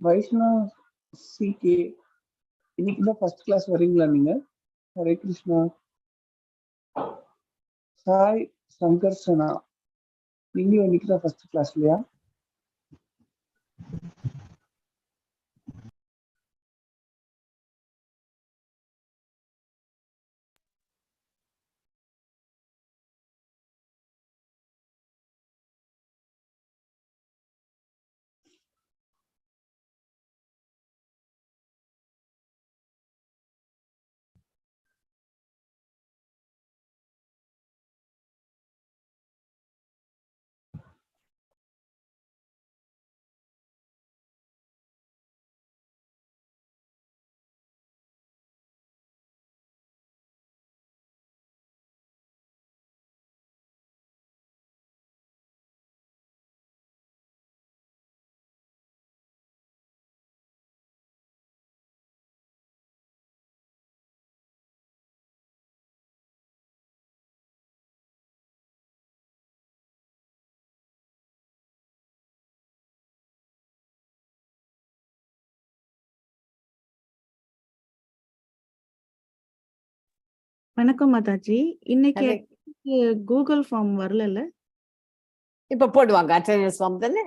வைஷ்ணவ் சிகே இன்னைக்கு தான் first class வரீங்களா நீங்க? ஹரே கிருஷ்ணா. சாய் சங்கர்ஷனா நீங்களும் இன்னைக்கு தான் ஃபர்ஸ்ட் கிளாஸ் இல்லையா? வணக்கம் மாதாஜி. இன்னைக்கு கூகுள் ஃபார்ம் வரல. இப்ப போடுவாங்க அட்டெண்டன்ஸ் ஃபார்ம் தானே.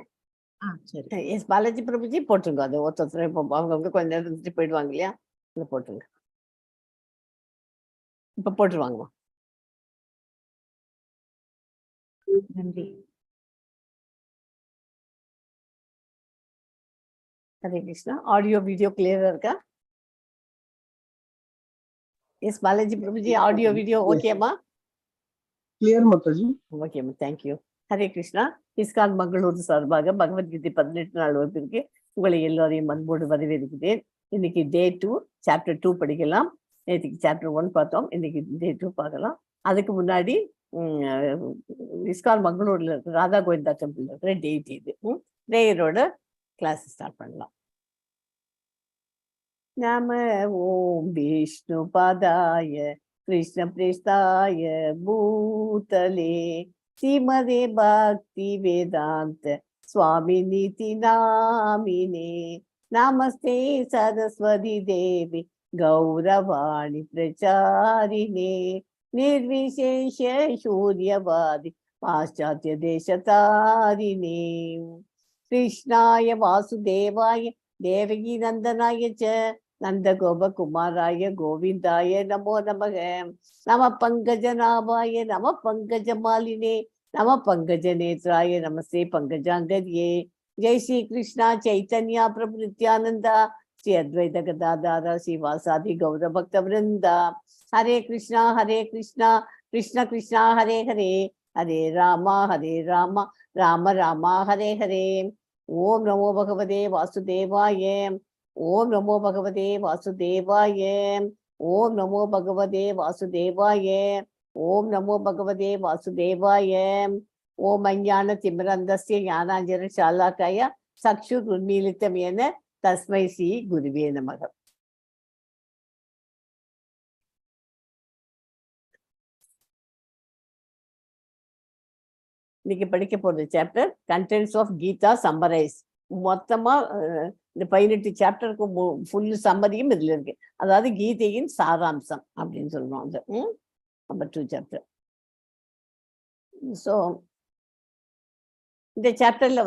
சரி. எஸ் பாலாஜி பிரபுஜி போட்டுருங்க. அது ஒருத்தர் இப்போ அவங்க கொஞ்ச நேரம் இருந்துட்டு போயிடுவாங்க இல்லையா, இல்லை போட்டுருங்க. இப்ப போட்டுருவாங்கம்மா. நன்றி. ஹரே கிருஷ்ணா. ஆடியோ வீடியோ கிளியரா இருக்கா? Yes Balaji Prabhuji, audio video ஓகேம்மா? கிளியர் மாதாஜி. ஓகேம்மா, தேங்க்யூ. ஹரே கிருஷ்ணா. இஸ்கான் மங்களூர் சார்பாக பகவத்கீதை 18 நாள் வகுப்பிற்கு உங்களை எல்லோரையும் அன்போடு வரவேற்கிறேன். இன்னைக்கு Day 2 Chapter 2 படிக்கலாம். நேற்றுக்கு Chapter 1 பார்த்தோம், இன்னைக்கு Day 2 பார்க்கலாம். அதுக்கு முன்னாடி இஸ்கான் மங்களூர்ல இருக்கிற ராதா கோவிந்தா டெம்பிள் இருக்கிற டேட் இது பிரேயரோட கிளாஸ் ஸ்டார்ட் பண்ணலாம். நம ஓம் விஷ்ணு பாதாய கிருஷ்ண பிரேஷ்டாய பூதலே ஸ்ரீமதே பக்தி வேதாந்த சுவாமி நிதி நாமினே நமஸ்தே சரஸ்வதி தேவி கௌரவாணி பிரச்சாரிணே நிர்விசேஷ சூரியவாதி பாश्चात्य தேசதாரிணே கிருஷ்ணாய வாசுதேவாய தேவகி நந்தனாய ச நந்த கோபகுமாராய கோவிந்தாய நமோ நமக. நம பங்கஜநாபாய நம பங்கஜமாலினே நம பங்கஜ நேத்ராய நமஸ்தே பங்கஜாங்கரியே. ஜெய் ஸ்ரீ கிருஷ்ணா சைத்தன்யா பிரபு நித்யானந்தா ஸ்ரீ அத்வைத கதாதாரா ஸ்ரீவாசாதி கௌர பக்த விருந்தா. ஹரே கிருஷ்ணா கிருஷ்ண கிருஷ்ணா ஹரே ஹரே ஹரே ராமா ராம ராமா ஹரே ஹரே. ஓம் நமோ பகவதே வாசுதேவாய. ஓம் நமோ பகவதே வாசுதேவாய. ஓம் நமோ பகவதே வாசுதேவாய. ஓம் நமோ பகவதே வாசுதேவாய. ஓம் அஞ்ஞான திமிரந்தஸ்ய ஞானாஞ்சன ஷாலாக்காய சக்ஷுர் உன்மீலிதம் என தஸ்மை ஸ்ரீ குருவே நமக. இன்னைக்கு படிக்க போறது chapter contents of Gita summarise. மொத்தமா இந்த 18 சாப்டருக்கு ஃபுல் சம்மரியும் இதுல இருக்கு. அதாவது கீதையின் சாராம்சம் அப்படின்னு சொல்லுவோம். அது நம்பர் 2 சாப்டர். ஸோ இந்த சாப்டர்ல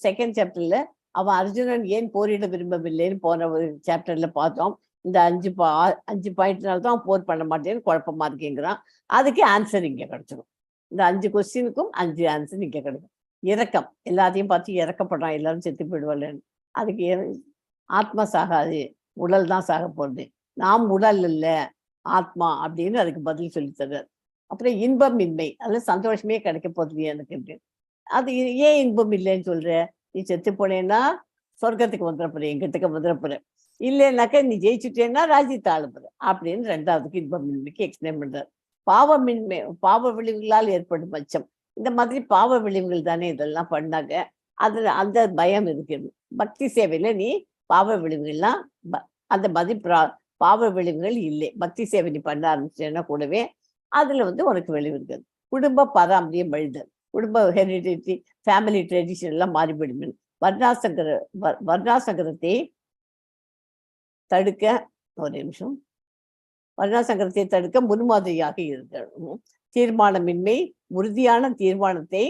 செகண்ட் சாப்டர்ல அவன் அர்ஜுனன் ஏன் போரிட விரும்பவில்லைன்னு போன ஒரு சாப்டர்ல பார்த்தோம். இந்த 5 பாயிண்ட்னால தான் போர் பண்ண மாட்டேன்னு குழப்பமா இருக்கேங்கிறான். அதுக்கு ஆன்சர் இங்க கிடைச்சிடும். இந்த 5 கொஸ்டினுக்கும் 5 ஆன்சர் இங்க கிடைக்கும். இரக்கம், எல்லாத்தையும் பார்த்து இறக்கப்படுறான், எல்லாரும் செத்து போயிடுவாள்னு. அதுக்கு ஆத்மா சாகாது, உடல் தான் சாக போறது, நாம் உடல் இல்லை ஆத்மா அப்படின்னு அதுக்கு பதில் சொல்லி தர்றாரு. அப்புறம் இன்பம் இன்மை, அதுல சந்தோஷமே கிடைக்க போகுது எனக்கு அப்படின்னு. அது ஏன் இன்பம் இல்லைன்னு சொல்ற? நீ செத்து போனேன்னா சொர்க்கத்துக்கு வந்துடப்போற, எங்கிட்டக்கு வந்துடப்போற, இல்லைன்னாக்க நீ ஜெயிச்சுட்டேன்னா ராஜ்யத்தை ஆளுப்புற அப்படின்னு 2வதுக்கு இன்பம் இன்மைக்கு எக்ஸ்பிளைன் பண்றாரு. பாவமின்மை, பாவ விளைவுகளால் ஏற்படும் அச்சம், இந்த மாதிரி பாவ விளைவுகள் தானே இதெல்லாம் பண்ணாங்க, அதுல அந்த பயம் இருக்குது. பக்தி சேவையில நீ பாவ விளைவுகள்லாம் அந்த மாதிரி பாவ விளைவுகள் இல்லை. பக்தி சேவை நீ பண்ண ஆரம்பிச்சேன்னா கூடவே அதுல உனக்கு விளைவு இருக்குது. குடும்ப பாரம்பரியம் வழிதல், குடும்ப ஹெரிடிட்டி, ஃபேமிலி ட்ரெடிஷன் எல்லாம் மாறிவிடும். வர்ணாசங்கரத்தை தடுக்க ஒரு நிமிஷம் வர்ணாசங்கரத்தை தடுக்க முன்மாதிரியாக இருக்கணும். தீர்மானமின்மை, உறுதியான தீர்மானத்தை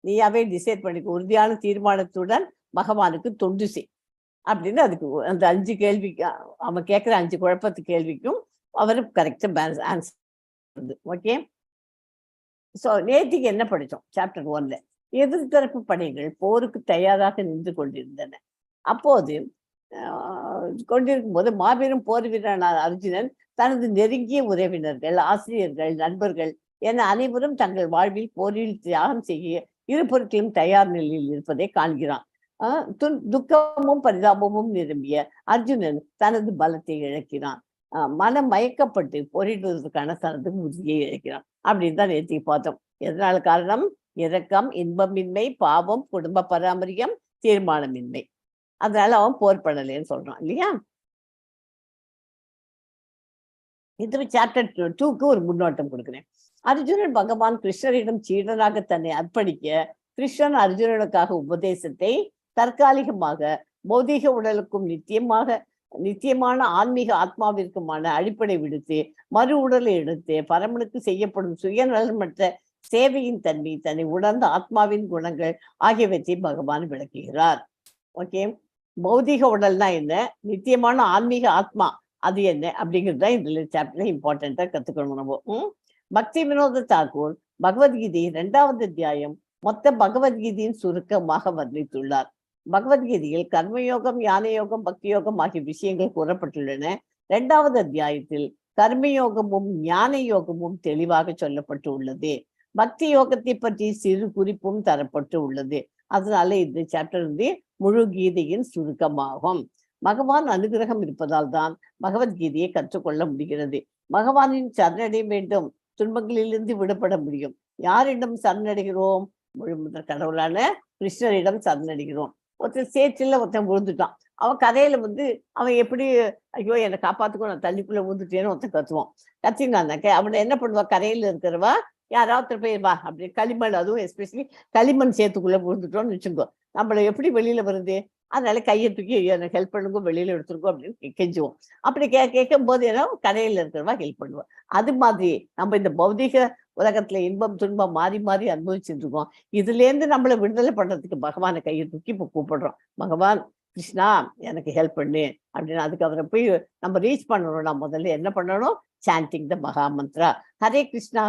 நீயாவே டிசைட் பண்ணிக்க, உறுதியான தீர்மானத்துடன் பகவானுக்கு தொண்டு செய் அப்படின்னு அதுக்கு அந்த 5 கேள்விக்கு அவன் கேட்குற 5 குழப்பத்து கேள்விக்கும் அவர் கரெக்டா ஆன்சர். ஓகே, ஸோ நேற்றுக்கு என்ன படித்தோம்? சாப்டர் 1ல எதிர்த்தரப்பு படைகள் போருக்கு தயாராக நின்று கொண்டிருந்தன. அப்போது கொண்டிருக்கும் போது மாபெரும் போர் வீரனான அர்ஜுனன் தனது நெருங்கிய உறவினர்கள், ஆசிரியர்கள், நண்பர்கள் என அனைவரும் தங்கள் வாழ்வில் போரில் தியாகம் செய்ய இரு பொருட்களும் தயார் நிலையில் இருப்பதை காண்கிறான். துக்கமும் பரிதாபமும் நிரம்பிய அர்ஜுனன் தனது பலத்தை இழக்கிறான். மனம் மயக்கப்பட்டு போரிடுவதற்கான தனது உறுதியை இழக்கிறான் அப்படின்னு தான் நேற்று பார்த்தோம். எதனால காரணம்? இரக்கம், இன்பமின்மை, பாவம், குடும்ப பராமரியம், தீர்மானமின்மை. அதனால அவன் போர் பண்ணலேன்னு சொல்றான் இல்லையா? இது சாப்டர் 2க்கு ஒரு முன்னோட்டம் கொடுக்குறேன். அர்ஜுனன் பகவான் கிருஷ்ணரிடம் சீடனாக தன்னை அர்ப்பணிக்க கிருஷ்ணன் அர்ஜுனனுக்காக உபதேசத்தை தற்காலிகமாக பௌதிக உடலுக்கும் நித்தியமான ஆன்மீக ஆத்மாவிற்குமான அடிப்படை விடுத்து மறு உடலை எடுத்து பரமனுக்கு செய்யப்படும் சுயநலமற்ற சேவையின் தன்மை, தன்னை உணர்ந்த ஆத்மாவின் குணங்கள் ஆகியவற்றை பகவான் விளக்குகிறார். ஓகே, பௌதிக உடல்னா என்ன, நித்தியமான ஆன்மீக ஆத்மா அது என்ன அப்படிங்கிறது தான் இந்த சாப்டர்ல இம்பார்ட்டண்டா கத்துக்கணும் நம்ம. பக்தி வினோத தாக்கூர் பகவத்கீதை 2வது அத்தியாயம் மொத்த பகவத்கீதையின் சுருக்கமாக வர்ணித்துள்ளார். பகவத்கீதையில் கர்மயோகம், ஞான யோகம், பக்தி யோகம் ஆகிய விஷயங்கள் கூறப்பட்டுள்ளன. 2வது அத்தியாயத்தில் கர்மயோகமும் ஞான யோகமும் தெளிவாக சொல்லப்பட்டு உள்ளது. பக்தி யோகத்தை பற்றி சிறு குறிப்பும் தரப்பட்டு உள்ளது. அதனால இந்த சாப்டர் முழு கீதையின் சுருக்கமாகும். பகவான் அனுகிரகம் இருப்பதால் தான் பகவத்கீதையை கற்றுக்கொள்ள முடிகிறது. பகவானின் சரணடைய வேண்டும், துன்பங்களிலிருந்து விடுபட முடியும். யாரிடம் சரணடைகிறோம்? முழுமுதற் கடவுளான கிருஷ்ணரிடம் சரணடைகிறோம். ஒருத்தர் சேற்றில் ஒருத்தன் விழுந்துட்டான். அவன் கரையில அவன் எப்படி ஐயோ என்னை காப்பாத்துக்கோ, நான் தண்ணிக்குள்ள விழுந்துட்டேன்னு ஒருத்தன் கத்துவான். கத்தினாக்க அவனை என்ன பண்ணுவா? கரையில இருக்கிறவா யாராவது போய் வா அப்படி களிமண், அதுவும் எஸ்பெஷலி களிமண் சேத்துக்குள்ள விழுந்துட்டோம்னு வச்சுக்கோ, நம்மள எப்படி வெளியில வருது? அதனால கையை தூக்கி எனக்கு ஹெல்ப் பண்ணுங்க, வெளியில எடுத்துருக்கோம் அப்படின்னு கெஞ்சுவோம். அப்படி கேட்கும் போது ஏன்னா கரையில இருக்கிறவா ஹெல்ப் பண்ணுவோம். அது மாதிரி நம்ம இந்த பௌதிக உலகத்துல இன்பம் துன்பம் மாறி மாறி அனுபவிச்சுட்டு இருக்கோம். இதுல இருந்து நம்மளை விடுதலை பண்றதுக்கு பகவானை கையை தூக்கி இப்ப கூப்பிடுறோம். பகவான் கிருஷ்ணா எனக்கு ஹெல்ப் பண்ணு அப்படின்னு. அதுக்கு அவரை போய் நம்ம ரீச் பண்ணணும்னா முதல்ல என்ன பண்ணணும்? சாண்டிங் த மகா மந்த்ரா. ஹரே கிருஷ்ணா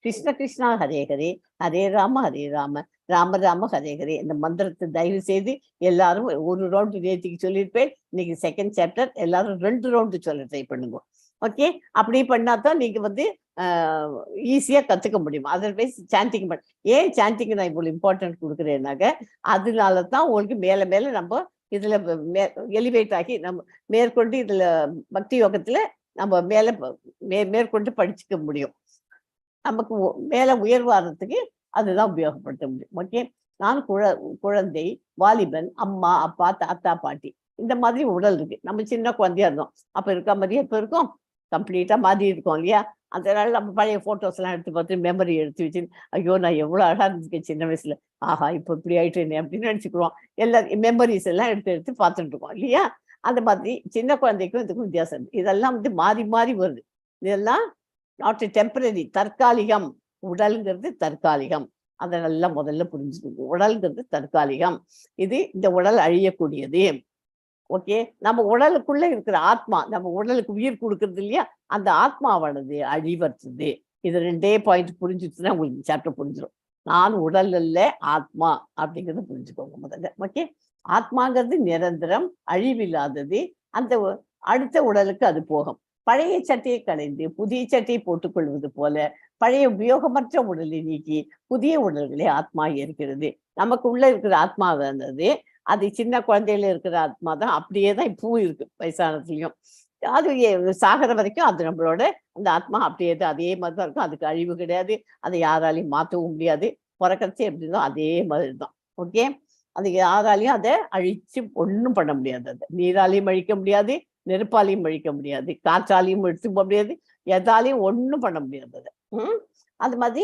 கிருஷ்ண கிருஷ்ணா ஹரே ஹரே, ஹரே ராம ராம ராம ஹரே ஹரே. இந்த மந்திரத்தை தயவு செய்து எல்லாரும் ஒரு ரவுண்டு நேற்றுக்கு சொல்லியிருப்பேன். இன்னைக்கு 2nd சாப்டர் எல்லாரும் 2 ரவுண்டு சொல்ல ட்ரை பண்ணுங்க. ஓகே, அப்படி பண்ணாதான் நீங்க ஈஸியா கத்துக்க முடியும். அதர்வைஸ் சாண்டிங் ஏன் சாண்டிங் நான் இவ்வளவு இம்பார்ட்டன்ட் கொடுக்குறேன்னாக்க, அதனாலதான் உங்களுக்கு மேல மேல நம்ம இதுல எலிவேட் ஆகி நம்ம மேற்கொண்டு இதுல பக்தி யோகத்துல நம்ம மேற்கொண்டு படிச்சுக்க முடியும். நமக்கு மேல உயர்வாகிறதுக்கு அதுதான் உபயோகப்படுத்த முடியும். ஓகே, நான் குழந்தை, வாலிபன், அம்மா, அப்பா, தாத்தா, பாட்டி, இந்த மாதிரி உடல் இருக்கு. நம்ம சின்ன குழந்தையா இருந்தோம், அப்ப இருக்க மாதிரியே இப்ப இருக்கும், கம்ப்ளீட்டா மாறி இருக்கோம் இல்லையா? அதனால நம்ம பழைய போட்டோஸ் எல்லாம் எடுத்து பார்த்து மெமரி எடுத்து வச்சு ஐயோ நான் எவ்வளவு அழகா இருந்துருக்கேன் சின்ன வயசுல, ஆஹா இப்ப இப்படி ஆயிட்டேனே அப்படின்னு நினைச்சுக்கிறோம். எல்லா மெமரிஸ் எல்லாம் எடுத்து பார்த்துட்டு இருக்கோம் இல்லையா? அந்த மாதிரி சின்ன குழந்தைக்கும் இதுக்கும் வித்தியாசம் இருக்கு. இதெல்லாம் மாறி மாறி வருது. இதெல்லாம் நாட் டெம்பரரி, தற்காலிகம். உடல்ங்கிறது தற்காலிகம். அதை நல்லா முதல்ல புரிஞ்சுக்கணும். உடல்ங்கிறது தற்காலிகம். இந்த உடல் அழியக்கூடியது. ஓகே, நம்ம உடலுக்குள்ள இருக்கிற ஆத்மா, நம்ம உடலுக்கு உயிர் கொடுக்கறது இல்லையா, அந்த ஆத்மாவானது அழிவற்றது. இது 2 பாயிண்ட் புரிஞ்சுச்சுன்னா உங்களுக்கு சாப்டர் புரிஞ்சிடும். நான் உடல் அல்ல ஆத்மா அப்படிங்கிறத புரிஞ்சுக்கோங்க முதல்ல. ஓகே, ஆத்மாங்கிறது நிரந்தரம், அழிவில்லாதது. அந்த அடுத்த உடலுக்கு அது போகும். பழைய சட்டையை களைந்து புதிய சட்டையை போட்டுக்கொள்வது போல பழைய உபயோகமற்ற உடலை நீக்கி புதிய உடல்களை ஆத்மா இருக்கிறது. நமக்கு உள்ள இருக்கிற ஆத்மா வந்தது, அது சின்ன குழந்தையில இருக்கிற ஆத்மா தான், அப்படியே தான் இப்பவும் இருக்கு வயசானதுலயும். அது சாகிற வரைக்கும் அது நம்மளோட அந்த ஆத்மா அப்படியே தான், அதே மாதிரி தான் இருக்கும். அதுக்கு அழிவு கிடையாது, அதை யாராலையும் மாற்றவும் முடியாது. பிறக்கறச்சே எப்படி இருந்தோ அதே மாதிரி தான். ஓகே, அது யாராலையும் அதை அழிச்சு ஒன்றும் பண்ண முடியாது. அதை நீராலையும் அழிக்க முடியாது, நெருப்பாலையும் அழிக்க முடியாது, காற்றாலையும் எடுத்து போக முடியாது, எதாலையும் ஒன்றும் பண்ண முடியாது. அதை அது மாதிரி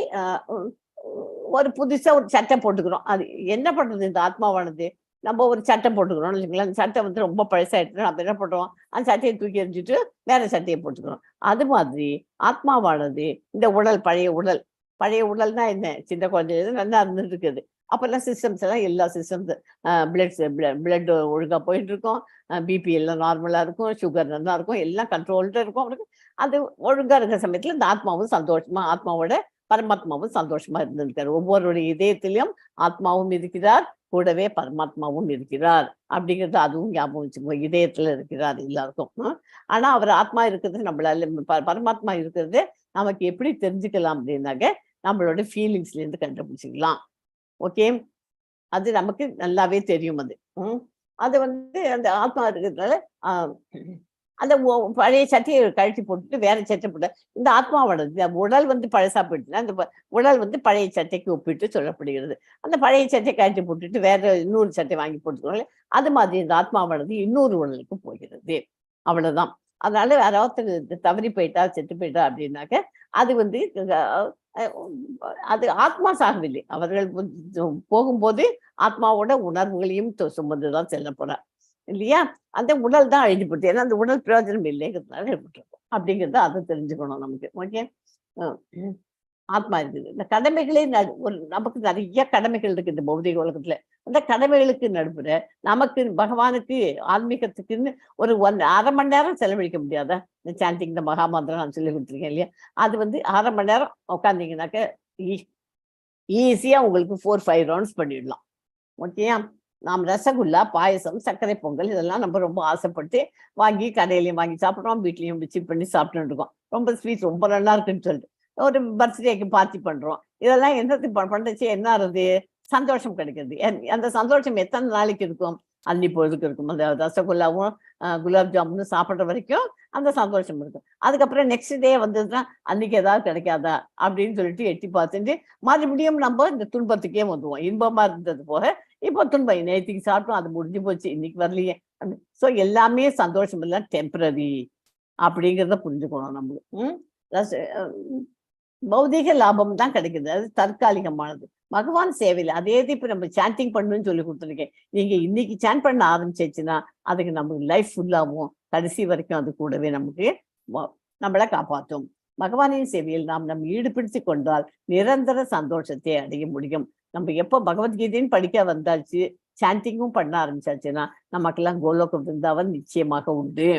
ஒரு புதுசா ஒரு சட்டை போட்டுக்கிறோம். அது என்ன பண்றது இந்த ஆத்மாவானது? நம்ம ஒரு சட்டை போட்டுக்கிறோம்னு வச்சுக்கோங்களேன். அந்த சட்டை வந்து ரொம்ப பழசாயிடுச்சு. நம்ம என்ன பண்றோம்? அந்த சட்டையை தூக்கி எறிஞ்சிட்டு வேற சட்டையை போட்டுக்கிறோம். அது மாதிரி ஆத்மாவானது இந்த உடல் பழைய உடல்னா என்ன? சின்ன குழந்தையில நல்லா இருந்துட்டு இருக்குது. அப்பெல்லாம் சிஸ்டம்ஸ் எல்லாம் எல்லா சிஸ்டம்ஸ் பிளட் ஒழுங்கா போயிட்டு இருக்கும். பிபி எல்லாம் நார்மலா இருக்கும். சுகர் நல்லா இருக்கும். எல்லாம் கண்ட்ரோல்டு இருக்கும் அவருக்கு. அது ஒழுங்கா இருக்கிற சமயத்துல இந்த ஆத்மாவும் சந்தோஷமா ஆத்மாவோட பரமாத்மாவும் சந்தோஷமா இருந்திருக்காரு. ஒவ்வொருடைய இதயத்திலும் ஆத்மாவும் இருக்கிறார், கூடவே பரமாத்மாவும் இருக்கிறார் அப்படிங்கிறது அதுவும் ஞாபகம் வச்சுக்கோ. இதயத்துல இருக்கிறார் எல்லாருக்கும். ஆனா அவர் ஆத்மா இருக்கிறது நம்மளால பரமாத்மா இருக்கிறது நமக்கு எப்படி தெரிஞ்சுக்கலாம் அப்படின்னாக்க நம்மளோட ஃபீலிங்ஸ்ல இருந்து கண்டுபிடிச்சிக்கலாம். ஓகே, அது நமக்கு நல்லாவே தெரியும். அது வந்து அந்த ஆத்மா இருக்கிறதுனால அந்த பழைய சட்டையை கழட்டி போட்டுட்டு வேற சட்டை போட்டு இந்த ஆத்மாவோட உடல் வந்து பழசா போயிட்டுனா அந்த உடல் வந்து பழைய சட்டைக்கு ஒப்பிட்டு சொல்லப்படுகிறது. அந்த பழைய சட்டை கழட்டி போட்டுட்டு வேற இன்னொரு சட்டை வாங்கி போட்டுக்கோங்களே, அது மாதிரி இந்த ஆத்மாவானது இன்னொரு உடலுக்கு போகிறது. அவ்வளவுதான். அதனால யாராவது தவறி போயிட்டா செத்து போயிட்டா அப்படின்னாக்க அது வந்து அது ஆத்மா சாகவில்லை. அவர்கள் போகும்போது ஆத்மாவோட உணர்வுகளையும் சுமந்துதான் செல்ல போறார் இல்லையா? அந்த உடல் தான் அழிஞ்சு போட்டு, ஏன்னா அந்த உடல் பிரயோஜனம் இல்லைங்கிறதுனால ஏற்பட்டிருக்கும் அப்படிங்கிறத அதை தெரிஞ்சுக்கணும் நமக்கு. ஓகே, ஆத்மா இருக்குது. இந்த கடமைகளே ஒரு நமக்கு நிறைய கடமைகள் இருக்கு இந்த பௌதிக உலகத்துல. அந்த கடமைகளுக்கு நடுப்புற நமக்கு பகவானுக்கு ஆன்மீகத்துக்குன்னு ஒரு அரை மணி நேரம் செலவழிக்க முடியாதா? இந்த சாண்டிங், இந்த மகாமந்திரம் நான் சொல்லி கொடுத்துருக்கேன் இல்லையா? அது வந்து அரை மணி நேரம் உட்காந்தீங்கன்னாக்க ஈஸியா உங்களுக்கு 4-5 ரவுண்ட்ஸ் பண்ணிடலாம். ஓகேயா? நாம் ரசகுல்லா, பாயசம், சர்க்கரை பொங்கல் இதெல்லாம் நம்ம ரொம்ப ஆசைப்பட்டு வாங்கி கடையிலையும் வாங்கி சாப்பிட்றோம், வீட்லையும் விசிட் பண்ணி சாப்பிட்டு இருக்கோம். ரொம்ப ஸ்வீட் ரொம்ப நல்லா இருக்குன்னு சொல்லிட்டு ஒரு பர்த்டேக்கு பார்ட்டி பண்றோம். இதெல்லாம் என்னத்துக்கு பண்ணுச்சு? என்ன ஆகுது? சந்தோஷம் கிடைக்கிறது. அந்த சந்தோஷம் எத்தனை நாளைக்கு இருக்கும்? அன்னி பொழுதுக்கு இருக்கும். அந்த ரசகுல்லாவும் குலாப் ஜாமுனும் சாப்பிட்ற வரைக்கும் அந்த சந்தோஷம் இருக்கும். அதுக்கப்புறம் நெக்ஸ்ட் டே வந்ததுன்னா அன்னைக்கு ஏதாவது கிடைக்காதா அப்படின்னு சொல்லிட்டு எட்டி பார்த்துட்டு மறுபடியும் நம்ம இந்த துன்பத்துக்கே வந்துடுவோம். இன்பமா இருந்தது போக இப்போ துன்பம். நேற்றுக்கு சாப்பிட்டோம், அது முடிஞ்சு போச்சு, இன்னைக்கு வரலையே. ஸோ எல்லாமே சந்தோஷம் இல்லை, டெம்பரரி அப்படிங்கிறத புரிஞ்சுக்கணும் நம்மளுக்கு. பௌதிக லாபம் தான் கிடைக்குது, அது தற்காலிகமானது. பகவான் சேவையில் அதே இப்ப நம்ம சாண்டிங் பண்ணணும்னு சொல்லி கொடுத்துருக்கேன். நீங்க இன்னைக்கு சாண்ட் பண்ண ஆரம்பிச்சிச்சுன்னா அதுக்கு நமக்கு லைஃப் ஃபுல்லாகும், கடைசி வரைக்கும் அது கூடவே நமக்கு நம்மளை காப்பாற்றும். பகவானின் சேவையில் நாம் ஈடுபடுத்தி கொண்டால் நிரந்தர சந்தோஷத்தை அடைய முடியும். நம்ம எப்போ பகவத்கீதைன்னு படிக்க வந்தாச்சு, சாண்டிங்கும் பண்ண ஆரம்பிச்சாச்சுன்னா நமக்கெல்லாம் கோலோக விருந்தாவன் நிச்சயமாக உண்டு.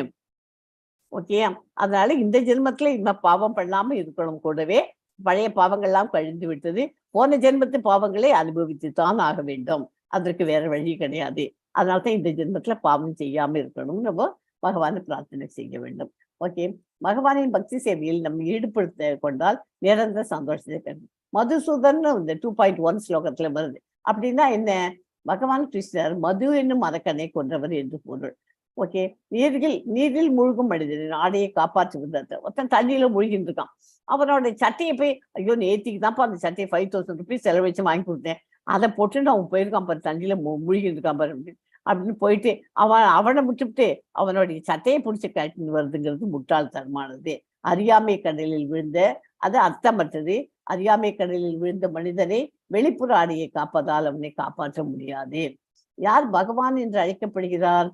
ஓகே, அதனால இந்த ஜென்மத்துல இந்த பாவம் பண்ணாம இருக்கணும். கூடவே பழைய பாவங்கள்லாம் கழிந்து விட்டது. போன ஜென்மத்து பாவங்களை அனுபவித்து தான் ஆக வேண்டும். அதற்கு வேற வழி கிடையாது. அதனால்தான் இந்த ஜென்மத்துல பாவம் செய்யாம இருக்கணும். நம்ம பகவானை பிரார்த்தனை செய்ய வேண்டும். ஓகே, பகவானின் பக்தி சேவையில் நம்ம ஈடுபடுத்த கொண்டால் நிரந்தர சந்தோஷத்தை பெறும். மதுசூதன் இந்த 2.1 ஸ்லோகத்துல வருது. அப்படின்னா என்ன? பகவான் கிருஷ்ணர் மது என்னும் மரக்கனை கொன்றவர் என்று பொருள். ஓகே, நீரில் மூழ்கும் மனிதனின் ஆடையை காப்பாற்றுவது. ஒருத்தன் தண்ணியில மூழ்கிட்டு இருக்கான். அவனோட சட்டையை போய், ஐயோ நேத்திக்கு தான்ப்பா அந்த சட்டையை 5,000 rupees செலவழிச்சு வாங்கி கொடுத்தேன், அதை போட்டுன்னு அவன் போயிருக்கான் பாரு, தண்ணியில மூழ்கிட்டு இருக்கான் பாரு அப்படின்னு போயிட்டு அவனை விட்டுவிட்டு அவனுடைய சட்டையை பிடிச்சி கட்டின்னு வருதுங்கிறது முட்டாள்தனமானது. அறியாமை கடலில் விழுந்த, அது அர்த்தமற்றது. அறியாமை கடலில் விழுந்த மனிதனை வெளிப்புற ஆடையை காப்பதால் அவனை காப்பாற்ற முடியாது. யார் பகவான் என்று அழைக்கப்படுகிறார்?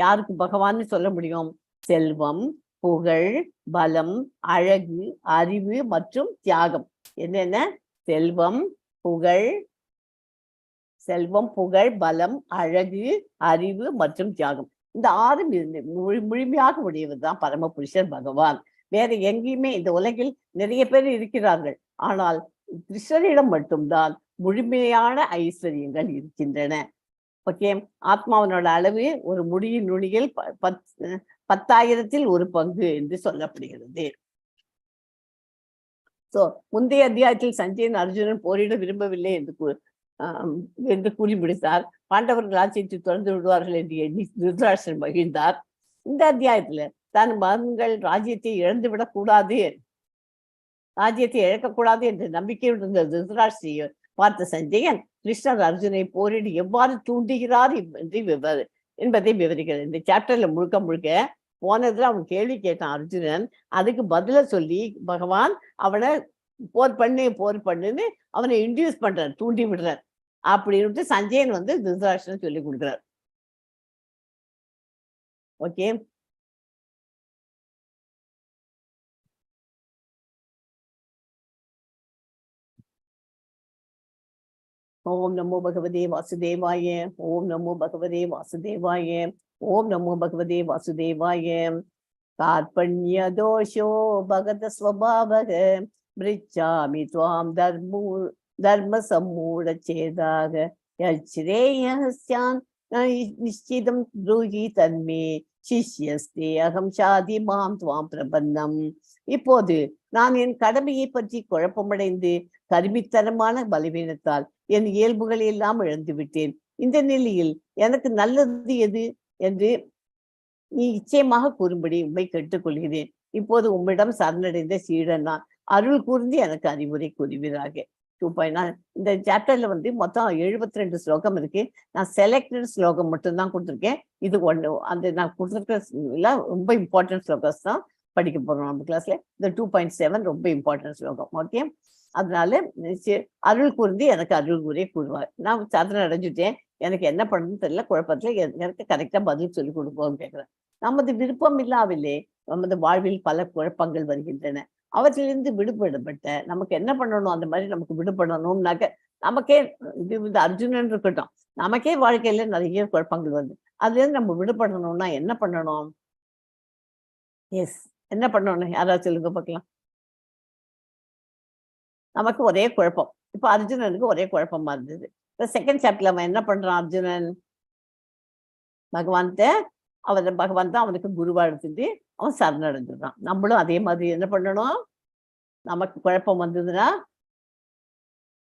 யாருக்கு பகவான்னு சொல்ல முடியும்? செல்வம், புகழ், பலம், அழகு, அறிவு மற்றும் தியாகம். என்னென்ன? செல்வம், புகழ், பலம், அழகு, அறிவு மற்றும் தியாகம். இந்த 6 முழுமையாக உடையவர் தான் பரமபுருஷர் பகவான். வேற எங்கேயுமே இந்த உலகில் நிறைய பேர் இருக்கிறார்கள், ஆனால் கிருஷ்ணரிடம் மட்டும்தான் முழுமையான ஐஸ்வர்யங்கள் இருக்கின்றன. ஓகே, ஆத்மாவனோட அளவு ஒரு முடியின் நுனியில் 10,000ல் 1 பங்கு என்று சொல்லப்படுகிறது. சோ முந்தைய அத்தியாயத்தில் சஞ்சயன் அர்ஜுனன் போரிட விரும்பவில்லை என்று கூறி முடித்தார். பாண்டவர்கள் ஆட்சியை தொடர்ந்து விடுவார்கள் என்று எண்ணி திருதராஷ்டிரன் மகிழ்ந்தார். இந்த அத்தியாயத்துல தன் மகன்கள் ராஜ்யத்தை இழந்துவிடக் கூடாது, ராஜ்யத்தை இழக்கக்கூடாது என்ற நம்பிக்கையுடன் இருந்த திருதராஷ்டிரியை பார்த்த சஞ்சயன் கிருஷ்ணர் அர்ஜுனை போரிட எவ்வாறு தூண்டுகிறார் என்பதை விவரிக்கிறார். இந்த சாப்டர்ல முழுக்க போனதுல அவன் கேள்வி கேட்டான் அர்ஜுனன். அதுக்கு பதில சொல்லி பகவான் அவனை போர் பண்ணுன்னு அவனை இன்டியூஸ் பண்றார், தூண்டி விடுறார். அப்படின்னு சஞ்சயன் வந்து திருதராஷ்டிரன் சொல்லி கொடுக்குறார். ஓகே. ஓம் நமோ பகவதே வாசுதேவாய. ஓம் நமோ பகவதே வாசுதேவாய. ஓம் நமோ பகவதே வாசுதேவாய. கார்பண்ய தோஷோ பகத ஸ்வபாவக மிருச்சாமி துவாம் தர்ம சம்மூட சேதாக யச்ரேயஸ்யான் நிச்சிதம் ப்ரூஹி தன்மே சிஷ்யஸ்தே அகம் சாதி மாம் துவாம் பிரபந்தம். இப்போது நான் என் கடமையை பற்றி குழப்பமடைந்து கருமித்தனமான பலவீனத்தால் என் இயல்புகளை எல்லாம் இழந்து விட்டேன். இந்த நிலையில் எனக்கு நல்லது எது என்று நீ நிச்சயமாக கூறும்படி உண்மை கேட்டுக்கொள்கிறேன். இப்போது உம்மிடம் சரணடைந்த சீடன் நான். அருள் கூர்ந்து எனக்கு அறிவுரை கூறுவீராக. 2.9 இந்த சாப்டர்ல வந்து மொத்தம் 72 ஸ்லோகம் இருக்கு. நான் செலக்டட் ஸ்லோகம் மட்டும்தான் கொடுத்துருக்கேன். இது ஒன்று அந்த நான் கொடுத்துருக்க ரொம்ப இம்பார்ட்டன்ட் ஸ்லோகஸ் தான் படிக்க போறோம் நம்ம கிளாஸ்ல. இந்த 2.7 ரொம்ப இம்பார்ட்டன்ட் ஸ்லோகம். ஓகே. அதனால அருள் கூர்ந்து எனக்கு அருள் கூறிய கூறுவார். நான் சரணம் அடைஞ்சுட்டேன், எனக்கு என்ன பண்ணணும்னு தெரியல, குழப்பத்துல எனக்கு கரெக்டா பதில் சொல்லி கொடுப்போம்னு கேட்கிறேன். நமது விருப்பம் இல்லாமலே நமது வாழ்வில் பல குழப்பங்கள் வருகின்றன. அவற்றிலிருந்து விடுபடப்பட்ட நமக்கு என்ன பண்ணணும், அந்த மாதிரி நமக்கு விடுபடணும்னாக்க நமக்கே இது இந்த அர்ஜுனன் இருக்கட்டும், நமக்கே வாழ்க்கையில நிறைய குழப்பங்கள் வருது. அதுல இருந்து நம்ம விடுபடணும்னா என்ன பண்ணணும்? எஸ், என்ன பண்ணணும்? யாராவது சொல்லுங்க பார்க்கலாம். நமக்கு ஒரே குழப்பம். இப்ப அர்ஜுனனுக்கு ஒரே குழப்பமா இருந்தது. இப்ப செகண்ட் சாப்டர்ல அவன் என்ன பண்றான்? அர்ஜுனன் பகவான் தான் அவனுக்கு குருவா எடுத்துட்டு அவன் சரணடைஞ்சிடுறான். நம்மளும் அதே மாதிரி என்ன பண்ணணும்? நமக்கு குழப்பம் வந்ததுன்னா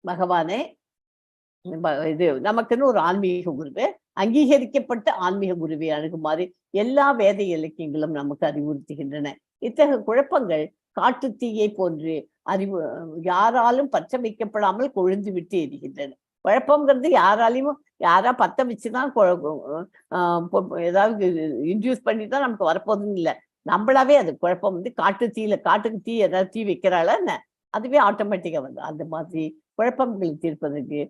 பகவானே இது நமக்குன்னு ஒரு ஆன்மீக குருவை, அங்கீகரிக்கப்பட்ட ஆன்மீக குருவை அணுகுமாறு எல்லா வேத இலக்கியங்களும் நமக்கு அறிவுறுத்துகின்றன. இத்தகைய குழப்பங்கள் காட்டு தீயை போன்று யாராலும் பற்ற வைக்கப்படாமல் கொழுந்து விட்டு எரிகின்றன. குழப்பம்ங்கிறது யாரா பத்த வச்சுதான் ஏதாவது இன்டியூஸ் பண்ணி தான் நமக்கு வரப்போதுன்னு இல்லை. நம்மளாவே அது குழப்பம் வந்து காட்டுக்கு தீ ஏதாவது தீ வைக்கிறாளா என்ன, அதுவே ஆட்டோமேட்டிக்கா வந்து அந்த மாதிரி குழப்பங்களை தீர்ப்பதற்கு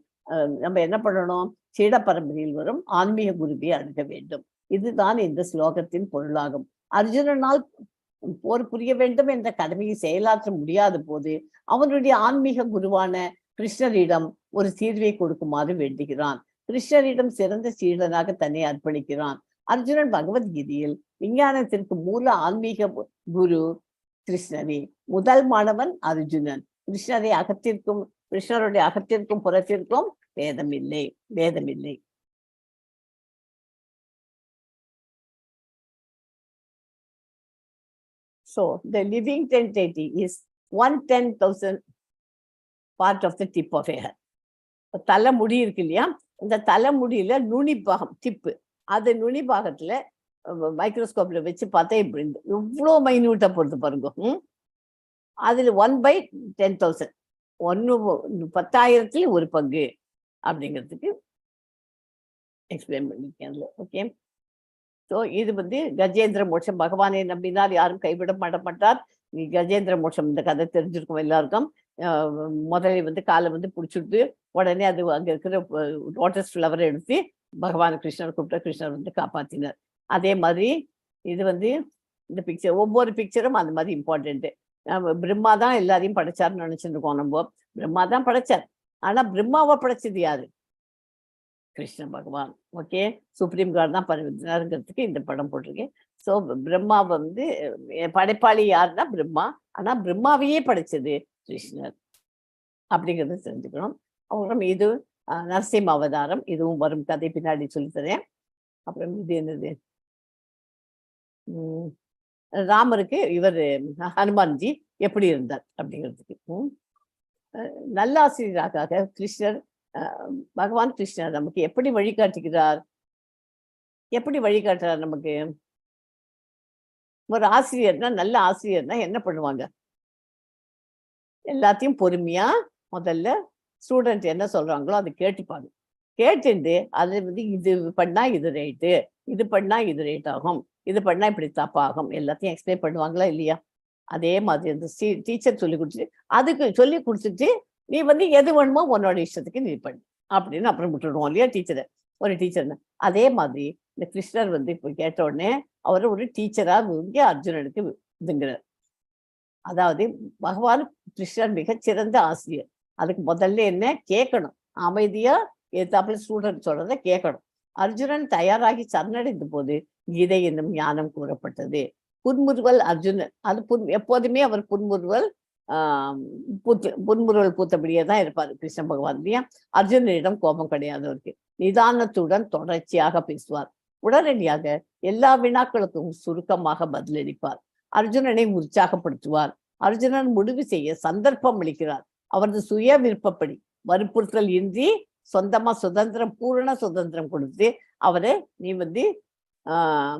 நம்ம என்ன பண்ணணும்? சீட பரம்பரையில் வரும் ஆன்மீக குருவியை அணுக வேண்டும். இதுதான் இந்த ஸ்லோகத்தின் பொருளாகும். அர்ஜுனனால் போர் புரிய வேண்டும் என்ற கடமையை செயலாற்ற முடியாத போது அவனுடைய ஆன்மீக குருவான கிருஷ்ணரிடம் ஒரு தீர்வை கொடுக்குமாறு வேண்டுகிறான். கிருஷ்ணரிடம் சிறந்த சீடனாக தன்னை அர்ப்பணிக்கிறான். அர்ஜுனன் பகவத்கீதையில் விஞ்ஞானத்திற்கு மூல ஆன்மீக குரு கிருஷ்ணரே, முதல் மாணவன் அர்ஜுனன். கிருஷ்ணருடைய அகத்திற்கும் புறத்திற்கும் வேதமில்லை. So the living entity is 1/10,000 part of the tip of a hair. தலைமுடி இருக்கு இல்லையா, இந்த தலைமுடியில நுனிப்பாகம் டிப்பு, அது நுனிப்பாகத்துல மைக்ரோஸ்கோப்ல வச்சு பார்த்தா இப்படி இவ்வளோ மைன்யூட்டா பொறுத்து பாருங்க. அதுல 1/10,000, 10,000 ஒரு பங்கு அப்படிங்கிறதுக்கு எக்ஸ்பிளைன் பண்ணிருக்கேன். ஓகே. ஸோ இது வந்து கஜேந்திர மோட்சம். பகவானை நம்பினால் யாரும் கைவிட மாட்டார். நீ கஜேந்திர மோட்சம் இந்த கதை தெரிஞ்சிருக்கும் எல்லாருக்கும். முதல்ல வந்து காலை வந்து பிடிச்சிட்டு உடனே அது அங்க இருக்கிற லோட்டஸ் ஃப்ளவரை எடுத்து பகவான் கிருஷ்ணர் கூப்பிட்ட கிருஷ்ணர் வந்து காப்பாத்தினார். அதே மாதிரி இது வந்து இந்த பிக்சர், ஒவ்வொரு பிக்சரும் அந்த மாதிரி இம்பார்ட்டன்ட்டு. பிரம்மா தான் எல்லாரையும் படைச்சாருன்னு நினைச்சுட்டு இருக்கோம். நம்ம பிரம்மா தான் படைச்சார், ஆனா பிரம்மாவை படைச்சது யாரு? கிருஷ்ண பகவான். ஓகே. சுப்ரீம் கார்டு தான் பரிவர்த்தனாருங்கிறதுக்கு இந்த படம் போட்டிருக்கேன். ஸோ பிரம்மா வந்து படைப்பாளி யாருன்னா பிரம்மா, ஆனா பிரம்மாவையே படைச்சது கிருஷ்ணர் அப்படிங்கிறது தெரிஞ்சுக்கணும். அப்புறம் இது நரசிம்ம அவதாரம், இதுவும் வரும் கதை பின்னாடி சொல்லித்தரேன். அப்புறம் இது என்னது, ராமருக்கு இவர் ஹனுமான்ஜி எப்படி இருந்தார் அப்படிங்கிறதுக்கு. நல்ல ஆசிரியராக கிருஷ்ணர் பகவான் கிருஷ்ணர் நமக்கு எப்படி வழிகாட்டுகிறார்? நமக்கு ஒரு ஆசிரியர்னா, நல்ல ஆசிரியர்னா என்ன பண்ணுவாங்க? எல்லாத்தையும் பொறுமையா முதல்ல ஸ்டூடெண்ட் என்ன சொல்றாங்களோ அதை கேட்டுப்பாங்க. கேட்டுட்டு அது வந்து இது பண்ணா இது ரைட்டு, இது பண்ணா இது ரைட் ஆகும், இது பண்ணா இப்படி தப்பாகும், எல்லாத்தையும் எக்ஸ்பிளைன் பண்ணுவாங்களா இல்லையா? அதே மாதிரி அந்த டீச்சர் சொல்லி கொடுத்துட்டு அதுக்கு சொல்லி கொடுத்துட்டு நீ வந்து எது வேணுமோ உன்னோட இஷ்டத்துக்கு நீ பண்ணு அப்படின்னு அப்புறம் விட்டுடுவோம் இல்லையா டீச்சரை. ஒரு டீச்சர்னு அதே மாதிரி இந்த கிருஷ்ணர் வந்து இப்போ கேட்ட உடனே அவர் ஒரு டீச்சரா இங்கே அர்ஜுனனுக்கு இதுங்கிறார். அதாவது பகவான் கிருஷ்ணர் மிகச்சிறந்த ஆசிரியர். அதுக்கு முதல்ல என்ன கேட்கணும், அமைதியா ஏத்தாப்புல ஸ்டூடெண்ட் சொல்றதை கேட்கணும். அர்ஜுனன் தயாராகி சரணடைந்த போது கீதை என்னும் ஞானம் கூறப்பட்டது. புன்முறுவல் அர்ஜுனன் அது எப்போதுமே அவர் புன்முறுவல் புன்முறுவல் பூத்தபடியே தான் இருப்பார் கிருஷ்ண பகவான் இல்லையா. அர்ஜுனனிடம் கோபம் கிடையாது அவருக்கு. நிதானத்துடன் தொடர்ச்சியாக பேசுவார். உடனடியாக எல்லா வினாக்களுக்கும் சுருக்கமாக பதிலளிப்பார். அர்ஜுனனை உற்சாகப்படுத்துவார். அர்ஜுனன் முடிவு செய்ய சந்தர்ப்பம் அளிக்கிறார். அவரது சுய விருப்பப்படி வற்புறுத்தல் இன்றி சொந்தமா சுதந்திரம், பூரண சுதந்திரம் கொடுத்து அவரை நீ வந்து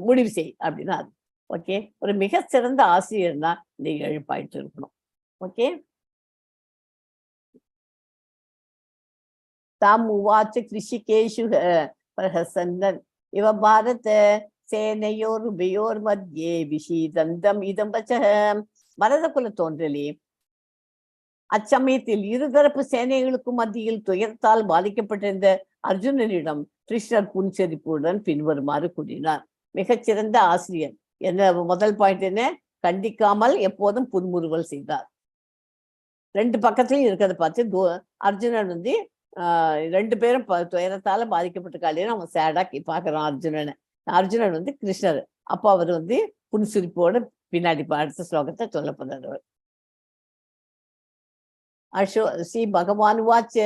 முடிவு செய் அப்படின்னா. ஓகே, ஒரு மிக சிறந்த ஆசிரியர்னா இந்த 7 பாயிண்ட் இருக்கணும். ஓகே, தாம் உவாச்ச கிருஷிகேஷு பிரஹசன்னன் இவ பாரத சேனையோர் உபயோர் மத்தியே விஷீதந்தம் இதம் வச்ச. பரத குல தோன்றலே, அச்சமயத்தில் இருதரப்பு சேனைகளுக்கும் மத்தியில் துயரத்தால் பாதிக்கப்பட்டிருந்த அர்ஜுனனிடம் கிருஷ்ணர் புன்செரிப்புடன் பின்வருமாறு கூறினார். மிகச்சிறந்த ஆசிரியர் என்ன முதல் பாயிண்ட் என்ன, கண்டிக்காமல் எப்போதும் புன்முறுவல் செய்தார். 2 பக்கத்துலயும் இருக்கிறத பார்த்து அர்ஜுனன் வந்து 2 பேரும் துயரத்தால பாதிக்கப்பட்டிருக்காளேன்னு அவன் சேடா பாக்குறான் அர்ஜுனனை. அர்ஜுனன் வந்து கிருஷ்ணர். அப்போ அவர் வந்து புன்சிரிப்போட பின்னாடி அடுத்த ஸ்லோகத்தை சொல்ல போறாரு. ஸ்ரீ பகவான் வாச்ச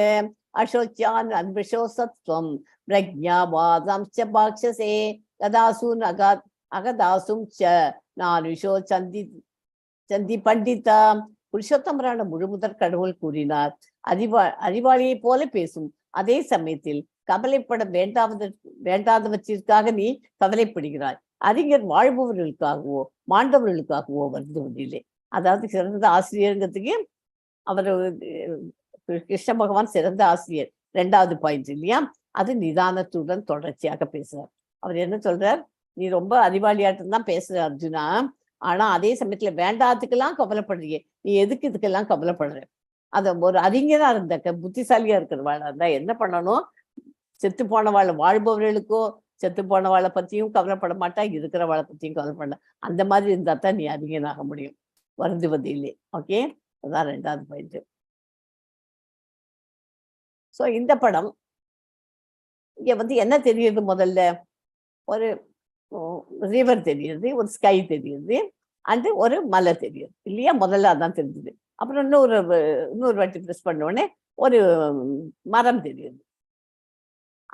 அசோச்சான் அன்பிஷோ சத்வம் பிரஜ்ஞாவாதம் ச பாக்ஷசே கதாசூன் அகதாசும் ச நானுஷோ சந்தி பண்டிதா. புருஷோத்தமரான முழுமுதற் கடவுள் கூறினார், அறிவாளியை போல பேசும் அதே சமயத்தில் கவலைப்பட வேண்டாதவற்றிற்காக நீ கவலைப்படுகிறாய். அறிஞர் வாழ்பவர்களுக்காகவோ மாண்டவர்களுக்காகவோ வருந்துவதில்லை. அதாவது சிறந்த ஆசிரியருங்கிறதுக்கு அவர் கிருஷ்ண பகவான் சிறந்த ஆசிரியர் 2வது பாயிண்ட் இல்லையா. அது நிதானத்துடன் தொடர்ச்சியாக பேசுறார். அவர் என்ன சொல்றார், நீ ரொம்ப அறிவாளியாட்டம் தான் பேசுற அர்ஜுனா, ஆனா அதே சமயத்துல வேண்டாத்துக்கெல்லாம் கவலைப்படுறீங்க, நீ எதுக்கு இதுக்கெல்லாம் கவலைப்படுற? அத ஒரு அறிஞரா இருந்தாக்க, புத்திசாலியா இருக்கிறவாளா இருந்தா என்ன பண்ணணும், செத்து போனவாழ் வாழ்பவர்களுக்கோ செத்து போனவாளை பத்தியும் கவலைப்பட மாட்டா, இருக்கிறவாளை பத்தியும் கவலைப்பட. அந்த மாதிரி இருந்தா தான் நீ அறிஞனாக முடியும், வருந்துவது இல்லை. ஓகே, அதான் 2வது பாயிண்ட். ஸோ இந்த படம் இங்க வந்து என்ன தெரியுது, முதல்ல ஒரு ரிவர் தெரியுது, ஒரு ஸ்கை தெரியுது, அண்டு ஒரு மலை தெரியுது இல்லையா. முதல்ல அதான் தெரிஞ்சுது. அப்புறம் இன்னொரு வாட்டி ப்ரெஸ் பண்ண உடனே ஒரு மரம் தெரியுது.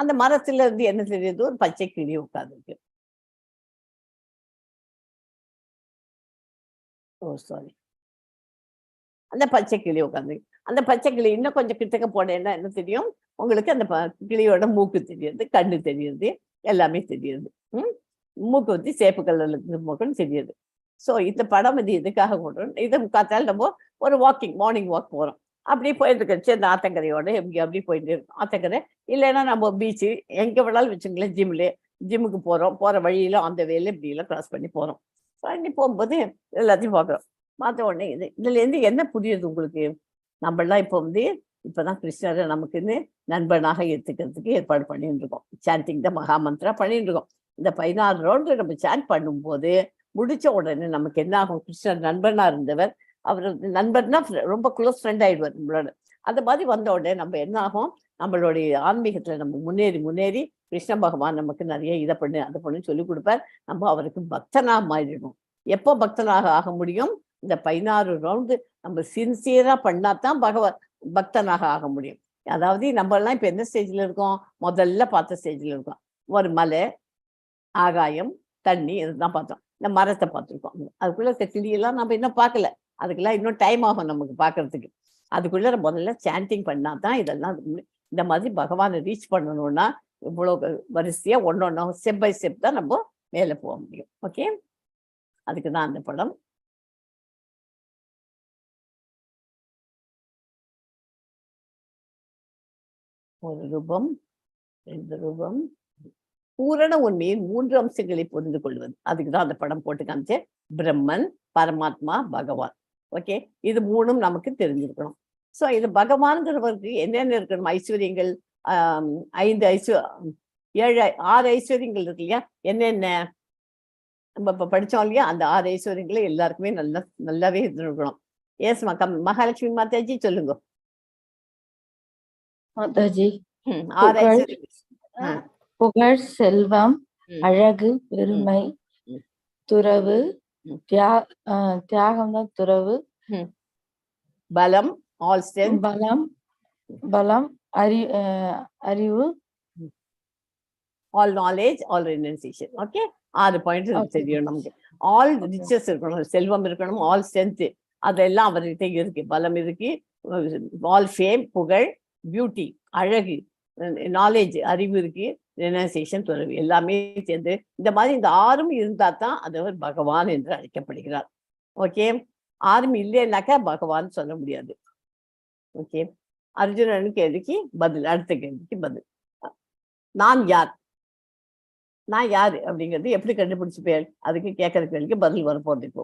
அந்த மரத்துல இருந்து என்ன தெரியுது, ஒரு பச்சை கிளி உட்கார்ந்துருக்கு. ஓ சாரி, அந்த பச்சை கிளி உட்காந்து, அந்த பச்சை கிளி இன்னும் கொஞ்சம் கிட்டக்க போனேன்னா என்ன தெரியும் உங்களுக்கு, அந்த கிளியோட மூக்கு தெரியுது, கண்ணு தெரியுது, எல்லாமே தெரியுது. மூக்கு வந்து சேப்பு கலர்ல மூக்குன்னு தெரியுது. ஸோ இந்த படம் வந்து எதுக்காக போடுறோம், இதை காத்தால் நம்ம ஒரு மார்னிங் வாக் போறோம். அப்படி போயிட்டு இருக்கச்சு அந்த ஆத்தங்கரையோட அப்படி போயிட்டு இருக்கோம். ஆத்தங்கரை இல்லைன்னா நம்ம பீச்சு எங்க வேணாலும் வச்சுங்களேன், ஜிம்முக்கு போற வழியில அந்த வேலை இப்படி எல்லாம் கிராஸ் பண்ணி போறோம். பண்ணி போகும்போது எல்லாத்தையும் பார்க்குறோம். பார்த்த உடனே இதுல இருந்து என்ன புரியுது உங்களுக்கு, நம்மளாம் இப்போ வந்து இப்பதான் கிருஷ்ணரை நமக்குன்னு நண்பனாக ஏத்துக்கிறதுக்கு ஏற்பாடு பண்ணிட்டு இருக்கோம். சாண்டிங் தான் மகாமந்திரா பண்ணிட்டு இருக்கோம். இந்த 16 ரவுண்டு நம்ம சாண்ட் பண்ணும்போது முடிச்ச உடனே நமக்கு என்ன ஆகும், கிருஷ்ணர் நண்பனா இருந்தவர் அவர் நண்பர்னா ரொம்ப க்ளோஸ் ஃப்ரெண்ட் ஆயிடுவார் நம்மளோட. அந்த மாதிரி வந்த உடனே நம்ம என்ன ஆகும், நம்மளுடைய ஆன்மீகத்துல நம்ம முன்னேறி கிருஷ்ண பகவான் நமக்கு நிறைய இதை பண்ணு அதை பண்ணு சொல்லி கொடுப்பார். நம்ம அவருக்கு பக்தனாக மாறிடணும். எப்போ பக்தனாக ஆக முடியும், இந்த 16 ரவுண்டு நம்ம சின்சியரா பண்ணாதான் பக்தனாக ஆக முடியும். அதாவது நம்ம எல்லாம் இப்ப எந்த ஸ்டேஜ்ல இருக்கோம், முதல்ல பார்த்த ஸ்டேஜ்ல இருக்கோம். ஒரு மலை, ஆகாயம், தண்ணி, இதுதான் பார்த்தோம். இந்த மரத்தை பார்த்துருக்கோம். அதுக்குள்ள கிளியெல்லாம் நம்ம இன்னும் பார்க்கல, அதுக்கெல்லாம் இன்னும் டைம் ஆகும் நமக்கு பார்க்கறதுக்கு. அதுக்குள்ள முதல்ல சாண்டிங் பண்ணாதான் இதெல்லாம். இந்த மாதிரி பகவானை ரீச் பண்ணணும்னா இவ்வளவு வரிசையா ஒன்னொன்னா ஸ்டெப் பை ஸ்டெப் தான் நம்ம மேலே போக முடியும். ஓகே, அதுக்கு தான் அந்த படம். ஒரு ரூபம், 2 ரூபம், பூரண உண்மையின் 3 அம்சங்களை புரிந்து கொள்வது. அதுக்குதான் அந்த படம் போட்டு காமிச்சேன். பிரம்மன், பரமாத்மா, பகவான். ஓகே, இது மூணும் நமக்கு தெரிஞ்சிருக்கணும். ஸோ இது பகவான்கிறவருக்கு என்னென்ன இருக்கணும்? ஐஸ்வர்யங்கள் 6 ஐஸ்வர்யங்கள் இருக்கு இல்லையா? என்னென்ன நம்ம இப்ப படிச்சோம் இல்லையா? அந்த 6 ஐஸ்வர்யங்களை எல்லாருக்குமே நல்லாவே இருக்கணும். எஸ் மகாலட்சுமி மாதாஜி சொல்லுங்க. மாதாஜி, 6 ஐஸ்வர்யங்கள். புகழ், செல்வம், அழகு, பெருமை, துறவு, தியாகம் தான் துறவு, பலம், ஆல் ஸ்ட்ரென்த், பலம், அறிவு, all knowledge, all renunciation. Okay, 6 point தெரியும் நமக்கு. ஆல் ரிச்சஸ் இருக்கணும், செல்வம் இருக்கணும், ஆல் ஸ்ட்ரென்த் அதெல்லாம் அவர்கிட்ட இருக்கு. பலம் இருக்கு, ஆல் ஃபேம் புகழ், பியூட்டி அழகு, நாலேஜ் அறிவு இருக்கு, ரெனன்சியேஷன் துறவு எல்லாமே சேர்ந்து இந்த மாதிரி இந்த 6ம் இருந்தா தான் அவர் பகவான் என்று அழைக்கப்படுகிறார். ஓகே, 6ம் இல்லைன்னாக்கா பகவான் சொல்ல முடியாது. ஓகே, அர்ஜுனன் கேள்விக்கு பதில், அடுத்த கேள்விக்கு பதில். நான் யார், நான் யாரு அப்படிங்கிறது எப்படி கண்டுபிடிச்சுப்பேன்? அதுக்கு கேட்கற கேள்விக்கு பதில் வரப்போறது. இப்போ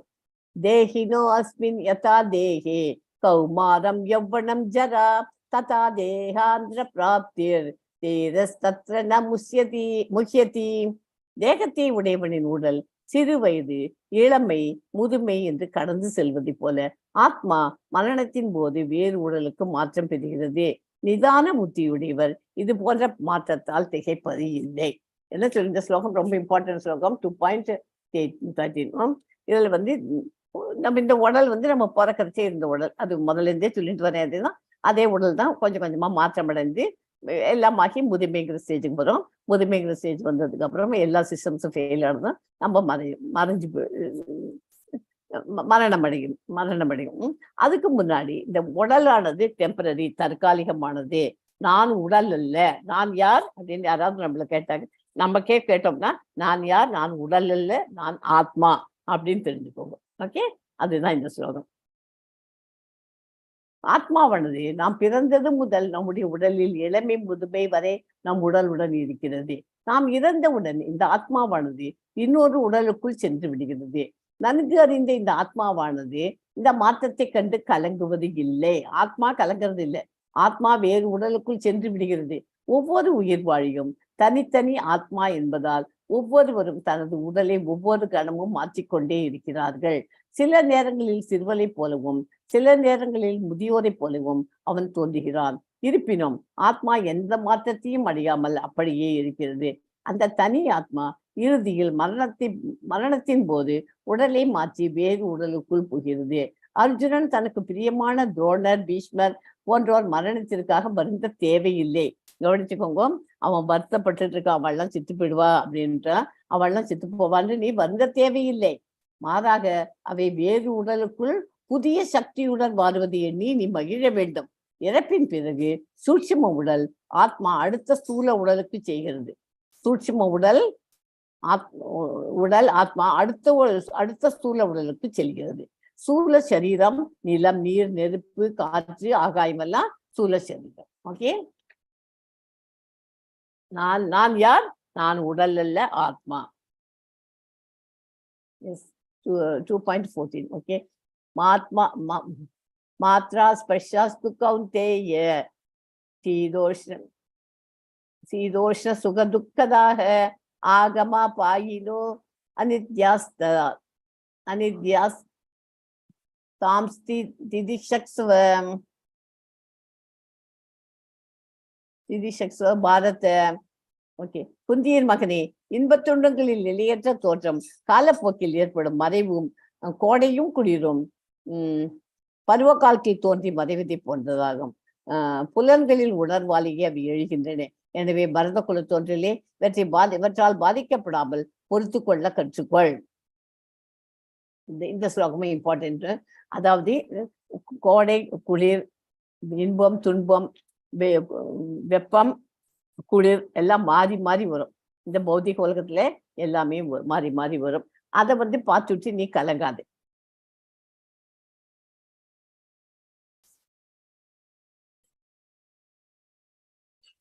தேஹினோ அஸ்மின் யதா தேஹே கௌமாரம் யௌவனம் ஜரா ததா தேகாந்திர பிராப்திர் தேரஸ்தத்ர ந முஹ்யதி. தேகத்தை உடையவனின் உடல் சிறு வயது, இளமை, முதுமை என்று கடந்து செல்வதை போல ஆத்மா மரணத்தின் போது வேறு உடலுக்கு மாற்றம் பெறுகிறது. நிதான புத்தியுடையவர் இது போன்ற மாற்றத்தால் திகைப்பது இல்லை. என்ன சொல்லி இந்த ஸ்லோகம் ரொம்ப இம்பார்ட்டன்ட் ஸ்லோகம். 2.13. இதுல நம்ம இந்த உடல் நம்ம பிறக்கிறச்சே இருந்த உடல், அது முதல்ல இருந்தே சொல்லிட்டு வரையாதுன்னா அதே உடல் தான் கொஞ்சம் கொஞ்சமா மாற்றம் அடைந்து எல்லாமாகி முதுமைங்கிற ஸ்டேஜுக்கு வரும். முதுமைங்கிற ஸ்டேஜ் வந்ததுக்கு அப்புறம் எல்லா சிஸ்டம்ஸும் ஃபெயில் ஆனதும் நம்ம மறைஞ்சு மரணம் அடையும். அதுக்கு முன்னாடி இந்த உடலானது டெம்பரரி, தற்காலிகமானது. நான் உடல் அல்ல. நான் யார் அப்படின்னு யாராவது நம்மள கேட்டாங்க, நம்ம கேட்டோம்னா நான் யார், நான் உடல் அல்ல, நான் ஆத்மா அப்படின்னு தெரிஞ்சுக்கோங்க. ஓகே, அதுதான் இந்த ஸ்லோகம். ஆத்மாவானது நாம் பிறந்தது முதல் நம்முடைய உடலில் இளமை முதுமை வரை நம் உடலுடன் இருக்கிறது. நாம் இறந்தவுடன் இந்த ஆத்மாவானது இன்னொரு உடலுக்குள் சென்று விடுகிறது. நன்கு அறிந்த இந்த ஆத்மாவானது இந்த மாற்றத்தை கண்டு கலங்குவது இல்லை. ஆத்மா கலங்கிறது இல்லை, ஆத்மா வேறு உடலுக்குள் சென்று விடுகிறது. ஒவ்வொரு உயிர் வாழியும் தனித்தனி ஆத்மா என்பதால் ஒவ்வொருவரும் தனது உடலை ஒவ்வொரு கணமும் மாற்றிக்கொண்டே இருக்கிறார்கள். சில நேரங்களில் சிறுவனை போலவும் சில நேரங்களில் முதியோரை போலவும் அவன் தோன்றுகிறான். இருப்பினும் ஆத்மா எந்த மாற்றத்தையும் அடையாமல் அப்படியே இருக்கிறது. அந்த தனி ஆத்மா இறுதியில் மரணத்தின் போது உடலை மாற்றி வேறு உடலுக்குள் புகிறது. அர்ஜுனன் தனக்கு பிரியமான துரோணர், பீஷ்மர் போன்றோர் மரணத்திற்காக வருந்த தேவையில்லை. கவனிச்சுக்கோங்க, அவன் வருத்தப்பட்டு இருக்கான், அவள்லாம் செத்து போயிடுவா அப்படின்றா, அவள்லாம் செத்து போவான்னு நீ வருந்த தேவையில்லை. மாறாக அவை வேறு உடலுக்குள் புதிய சக்தியுடன் வாழ்வது எண்ணி நீ மகிழ வேண்டும். இறப்பின் பிறகு சூட்சும உடல் ஆத்மா அடுத்த ஸ்தூல உடலுக்கு செய்கிறது. சூட்சும உடல் ஆத்மா அடுத்த ஸ்தூல உடலுக்கு செல்கிறது. ஸ்தூல சரீரம் நிலம், நீர், நெருப்பு, காற்று, ஆகாயம் எல்லாம் ஸ்தூல சரீரம். ஓகே, நான் யார்? நான் உடல் அல்ல, ஆத்மா. 2.14. ஓகே, மாத்ரா ஸ்பர்ஷாஸ்து கௌந்தேய சீதோஷ்ண சுக துக்கதாக ஆகமா பாயினோ அனித்யாஸ் திதிஷக்ஸ்வ பாரத. ஓகே, குந்தியின் மகனே, இன்பத்துண்டங்களில் நிலையற்ற தோற்றம் காலப்போக்கில் ஏற்படும் மறைவும் கோடையும் குளிரும் பருவ காலத்தில் தோன்றி மறைவதை போன்றதாகும். புலன்களில் உணர்வாலேயே அவை எழுகின்றன. எனவே பரத குல தோன்றிலே இவற்றால் பாதிக்கப்படாமல் பொறுத்து கொள்ள கற்றுக்கொள். இந்த ஸ்லோகமே இம்பார்ட்டன்ட். அதாவது கோடை, குளிர், இன்பம், துன்பம், வெப்பம், குளிர் எல்லாம் மாறி மாறி வரும். இந்த பௌதிக உலகத்துல எல்லாமே மாறி மாறி வரும். அதை பார்த்துட்டு நீ கலங்காது.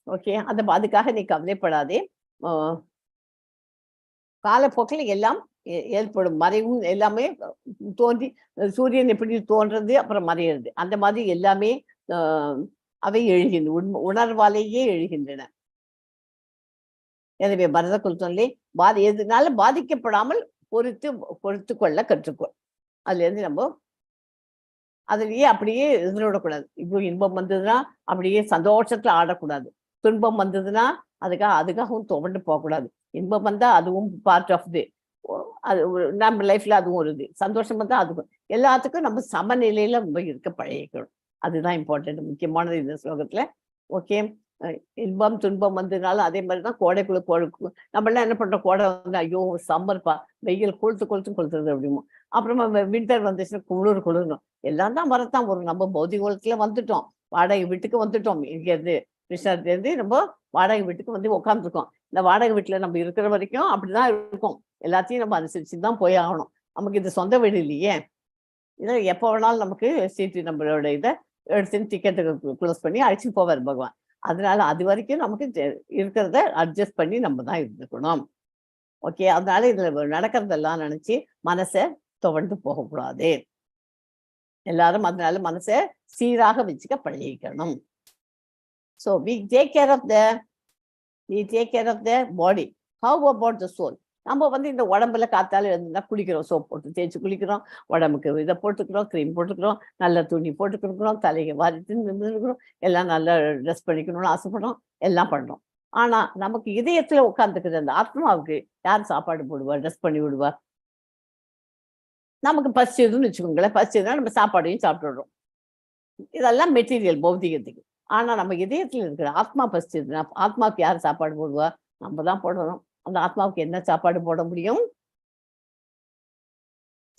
ஓகே, அதுக்காக நீ கவலைப்படாதே. காலப்போக்கில் எல்லாம் ஏற்படும் மறைவும் எல்லாமே தோன்றி சூரியன் எப்படி தோன்றது அப்புறம் மறையிறது அந்த மாதிரி எல்லாமே அவை எழுகின்றன, உணர்வாலேயே எழுகின்றன. எனவே பரத குலத்திலே எதுனால பாதிக்கப்படாமல் பொறுத்து கொள்ள கற்றுக்கொள். அதுல இருந்து நம்ம அதுலயே அப்படியே எதிரோடக்கூடாது. இப்போ இன்பம் வந்ததுன்னா அப்படியே சந்தோஷத்துல ஆடக்கூடாது. துன்பம் வந்ததுன்னா அதுக்காகவும் துவண்டு போகக்கூடாது. இன்பம் வந்தா அதுவும் பார்ட் ஆஃப் தி, அது நம்ம லைஃப்ல அதுவும் ஒரு இது. சந்தோஷம் வந்தா அதுக்கும் எல்லாத்துக்கும் நம்ம சமநிலையில நம்ம இருக்க பழகிக்கணும். அதுதான் இம்பார்ட்டன்ட், முக்கியமானது இந்த ஸ்லோகத்துல. ஓகே, இன்பம் துன்பம் வந்ததுனால அதே மாதிரிதான் கோடைக்குள்ள நம்ம எல்லாம் என்ன பண்றோம், கோடை வந்து ஐயோ சம்மர்ப்பா, வெயில் கொளுத்துறது அப்படிமோ. அப்புறமா வின்டர் வந்துச்சுன்னா குளிரணும். எல்லாம் தான் வரத்தான் வரும். நம்ம பௌதிக உலகத்துல வந்துட்டோம், வாடகை வீட்டுக்கு வந்துட்டோம். இங்க இருந்து கிருஷ்ணத்துல இருந்து நம்ம வாடகை வீட்டுக்கு வந்து உட்காந்துருக்கோம். இந்த வாடகை வீட்டுல நம்ம இருக்கிற வரைக்கும் அப்படிதான் இருக்கும். எல்லாத்தையும் நம்ம அனுசரிச்சுதான் போய் ஆகணும். நமக்கு இது சொந்த வீடு இல்லையே. இதை எப்போ வேணாலும் நமக்கு சீட்டு நம்மளோட இதை எடுத்துன்னு டிக்கெட்டுக்கு க்ளோஸ் பண்ணி அழைச்சிட்டு போவார் பகவான். அதனால அது வரைக்கும் நமக்கு இருக்கிறத அட்ஜஸ்ட் பண்ணி நம்ம தான் இருந்துக்கணும். ஓகே, அதனால இதுல நடக்கிறதெல்லாம் நினைச்சு மனசை துவண்டு போகக்கூடாது. எல்லாரும் அதனால மனசை சீராக வச்சுக்க பழகிக்கணும். So we take care of the body. How about the soul? நம்ம வந்து இந்த உடம்புல காத்தால இருந்தா குளிக்கிறோம், சோப் போட்டு தேய்ச்சி குளிக்கிறோம், உடம்புக்கு இதை போட்டுக்கிறோம், க்ரீம் போட்டுக்கிறோம், நல்ல துணி போட்டுக்கிறோம், தலையை வாரிட்டு நின்றுக்கிறோம், எல்லாம் நல்லா ட்ரெஸ் பண்ணிக்கணும்னு ஆசைப்படுறோம், எல்லாம் பண்றோம். ஆனா நமக்கு இதயத்துல உட்காந்துக்குது அந்த ஆத்மாவுக்கு யார் சாப்பாடு போடுவா, ட்ரெஸ் பண்ணி விடுவா? நமக்கு பசிச்சதுன்னு வச்சுக்கோங்களேன், பசிச்சதுன்னா நம்ம சாப்பாடையும் சாப்பிட்டுடுறோம். இதெல்லாம் மெட்டீரியல் பௌத்திகத்துக்கு. ஆனா நம்ம இதயத்துல இருக்கிற ஆத்மா பசிச்சதுன்னா ஆத்மாவுக்கு யார் சாப்பாடு போடுவா? நம்ம தான் போடணும். அந்த ஆத்மாவுக்கு என்ன சாப்பாடு போட முடியும்?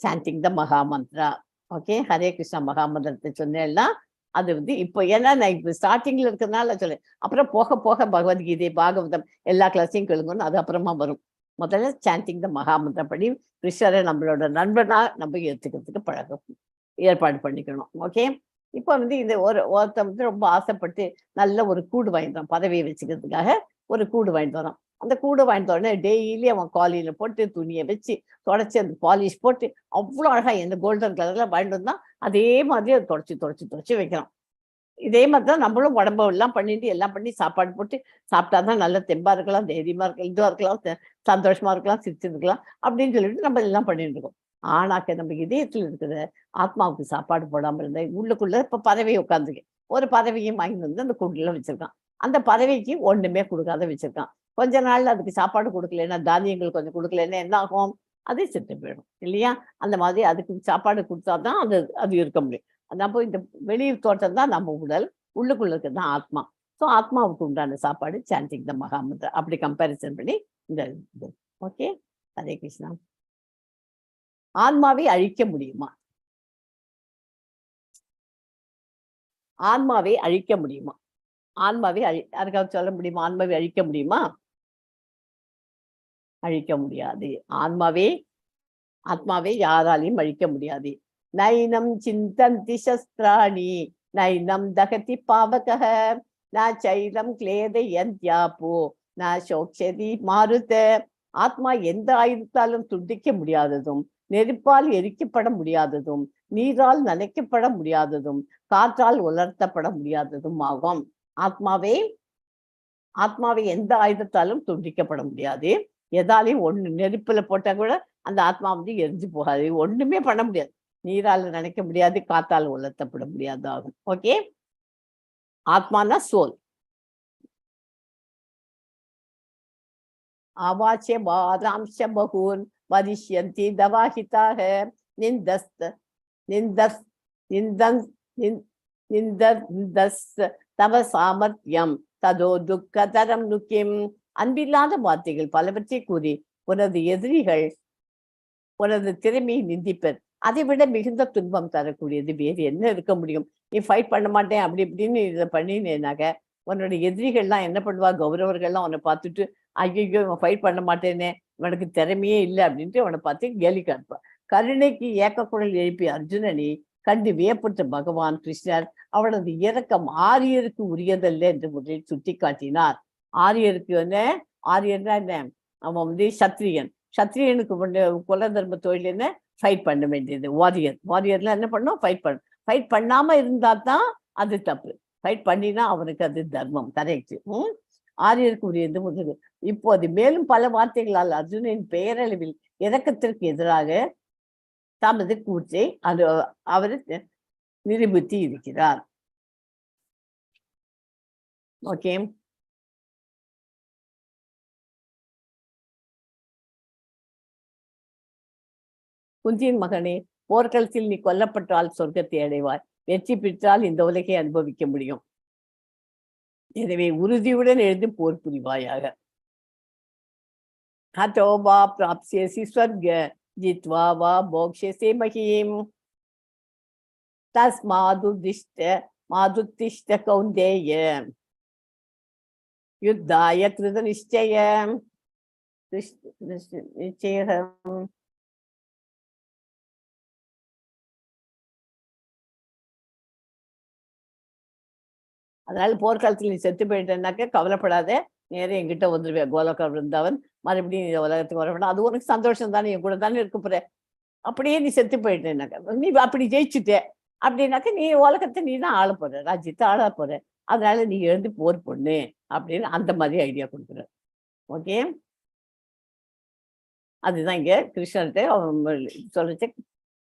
சாண்டிங் த மகாமந்திரா. ஓகே, ஹரே கிருஷ்ணா மகாமந்திரத்தை சொன்னேன்னா அது வந்து இப்போ ஏன்னா நான் இப்போ ஸ்டார்டிங்ல இருக்கிறதுனால சொல்லேன். அப்புறம் போக போக பகவத்கீதை பாகவதம் எல்லா கிளாஸையும் கேளுங்கன்னு அது அப்புறமா வரும். முதல்ல சாண்டிங் த மகாமந்திரம் படி கிருஷ்ணரை நம்மளோட நண்பனா நம்ம ஏற்றுக்கிறதுக்கு ஏற்பாடு பண்ணிக்கணும். ஓகே, இப்போ வந்து இந்த ஒருத்தன் வந்து ரொம்ப ஆசைப்பட்டு நல்ல ஒரு கூடு வாங்கிட்டு வரோம், பதவியை வச்சுக்கிறதுக்காக ஒரு கூடு வாங்கிட்டு வரோம். அந்த கூடை வாங்கிட்டு உடனே டெய்லி அவன் காலியில போட்டு துணியை வச்சு தொடச்சி அந்த பாலிஷ் போட்டு அவ்வளோ அழகா எந்த கோல்டன் கலர்ல வாங்கிட்டு வந்தான் அதே மாதிரி அதை தொடச்சி வைக்கிறான். இதே மாதிரி தான் நம்மளும் உடம்பு எல்லாம் பண்ணிட்டு எல்லாம் பண்ணி சாப்பாடு போட்டு சாப்பிட்டாதான் நல்ல தெம்பா இருக்கலாம், தைரியமா இருக்கலாம், இதுவா இருக்கலாம், சந்தோஷமா இருக்கலாம், சிரிச்சிருக்கலாம் அப்படின்னு சொல்லிட்டு நம்ம எல்லாம் பண்ணிட்டு இருக்கோம். ஆனாக்க நம்ம இதயத்துல இருக்கிற ஆத்மாவுக்கு சாப்பாடு போடாம இருந்த உள்ளுக்குள்ள இப்ப பதவியை உட்காந்துக்கு ஒரு பதவியும் வாங்கிட்டு வந்து அந்த கூண்டுல வச்சிருக்கான். அந்த பதவிக்கு ஒண்ணுமே கொடுக்காத வச்சிருக்கான். கொஞ்ச நாள்ல அதுக்கு சாப்பாடு கொடுக்கலன்னா, தானியங்கள் கொஞ்சம் கொடுக்கலன்னா என்ன ஆகும்? அது செத்து போயிடும் இல்லையா? அந்த மாதிரி அதுக்கு சாப்பாடு கொடுத்தாதான் அது இருக்க முடியும். நம்ம இந்த வெளியூர் தோட்டம் தான் நம்ம உடல், உள்ளுக்குள்ள இருக்கிறது தான் ஆத்மா. ஸோ ஆத்மாவுக்கு உண்டான சாப்பாடு சாண்டிங் த மகாமந்திரா. அப்படி கம்பேரிசன் பண்ணி இந்த இது. ஓகே, ஹரே கிருஷ்ணா. ஆன்மாவை அழிக்க முடியுமா? ஆன்மாவை அழிக்க முடியுமா? யாருக்காவது சொல்ல முடியுமா? ஆன்மாவை அழிக்க முடியுமா? அழிக்க முடியாது. ஆத்மாவை யாராலையும் அழிக்க முடியாது. நைனம் சிந்தந்தி சஸ்திராணி நைனம் தகதி பாவகஹ ந சைலம் கிளேதயந்த்யாபோ ந சோக்ஷதி மாருத. ஆத்மா எந்த ஆயுதத்தாலும் துண்டிக்க முடியாததும், நெருப்பால் எரிக்கப்பட முடியாததும், நீரால் நனைக்கப்பட முடியாததும், காற்றால் உலர்த்தப்பட முடியாததும் ஆகும். ஆத்மாவை எந்த ஆயுதத்தாலும் துண்டிக்கப்பட முடியாது. எதாலையும் ஒண்ணு நெருப்புல போட்டா கூட அந்த ஆத்மா வந்து எரிஞ்சு போகாது, ஒண்ணுமே பண்ண முடியாது. நீரால் நினைக்க முடியாது, காத்தால் உலர்த்தப்பட முடியாது ஆகும். Okay, ஆத்மானா soul. ஆவாச்சே பாதாம்ச பகூன் வதிஷ்யந்தி தவாஹிதாக நிந்தஸ் தவ சாமர்த்தியம் ததோ துக்கதரம் நுக்கிம். அன்பில்லாத வார்த்தைகள் பலவற்றை கூறி உனது எதிரிகள் உனது திறமையை நிந்திப்பர். அதை விட மிகுந்த துன்பம் தரக்கூடியது வேறு என்ன இருக்க முடியும்? நீ ஃபைட் பண்ண மாட்டேன் அப்படி இப்படின்னு இதை பண்ணினேனாக்க உன்னோட எதிரிகள்லாம் என்ன பண்ணுவா? கௌரவர்கள்லாம் உன்னை பார்த்துட்டு ஐயோ இவன் ஃபைட் பண்ண மாட்டேனே, இவனுக்கு திறமையே இல்லை அப்படின்ட்டு அவனை பார்த்து கேலி காட்பான். கருணைக்கு ஏக்கக்குரல் எழுப்பிய அர்ஜுனனை கண்டு வியப்பட்ட பகவான் கிருஷ்ணர் அவனது இரக்கம் ஆரியருக்கு உரியதல்ல என்று முதலில் சுட்டி காட்டினார். ஆரியருக்கு என்ன? ஆரியன்னா என்ன? அவன் வந்து சத்திரியன். சத்திரியனுக்கு குல தர்ம தொழில் என்ன? ஃபைட் பண்ண வேண்டியது. வாரியர்ல என்ன பண்ணும்? ஃபைட் பண்ணாம இருந்தா தான் அது தப்பு. ஃபைட் பண்ணினா அவனுக்கு அது தர்மம். கரெக்ட். ஆரியருக்கு உரியது முதல். இப்போது மேலும் பல வார்த்தைகளால் அர்ஜுனன் பெயரளவில் இறக்கத்திற்கு எதிராக தமது கூற்றை அவர் நிரூபித்து இருக்கிறார். ஓகே. குந்தியின் மகனே, போர்க்களத்தில் நீ கொல்லப்பட்டால் சொர்க்கத்தை அடைவாய், வெற்றி பெற்றால் இந்த உலகை அனுபவிக்க முடியும். எனவே உறுதியுடன் எழுந்து போர் புரிவாயாக. ஹதோபா பிராப்ஸ்யசி ஸ்வர்க ஜித்வா வா மோக்ஷஸே மஹீம் மாதுத்திஷ்ட கௌந்தேய யுத்தாய கிருத நிச்சயம். அதனால போர்க்காலத்தில் நீ செத்து போயிட்டேன்னாக்க கவலைப்படாத, நேரம் என்கிட்ட வந்துருவேன். கோலோக விருந்தாவன் மறுபடியும் இந்த உலகத்துக்கு வரப்பட அது உனக்கு சந்தோஷம் தானே, என் கூட தானே இருக்க போற. அப்படியே நீ செத்து போயிட்டேன்னாக்க, நீ அப்படி ஜெயிச்சுட்டே அப்படின்னாக்க நீ உலகத்தை நீ தான் ஆள போற, ராஜ்யத்தை ஆள போற. அதனால நீ எழுந்து போர் பொண்ணு அப்படின்னு அந்த மாதிரி ஐடியா கொடுக்குற. ஓகே. அதுதான் இங்க கிருஷ்ணர்கிட்ட அவன் சொல்லிச்சு.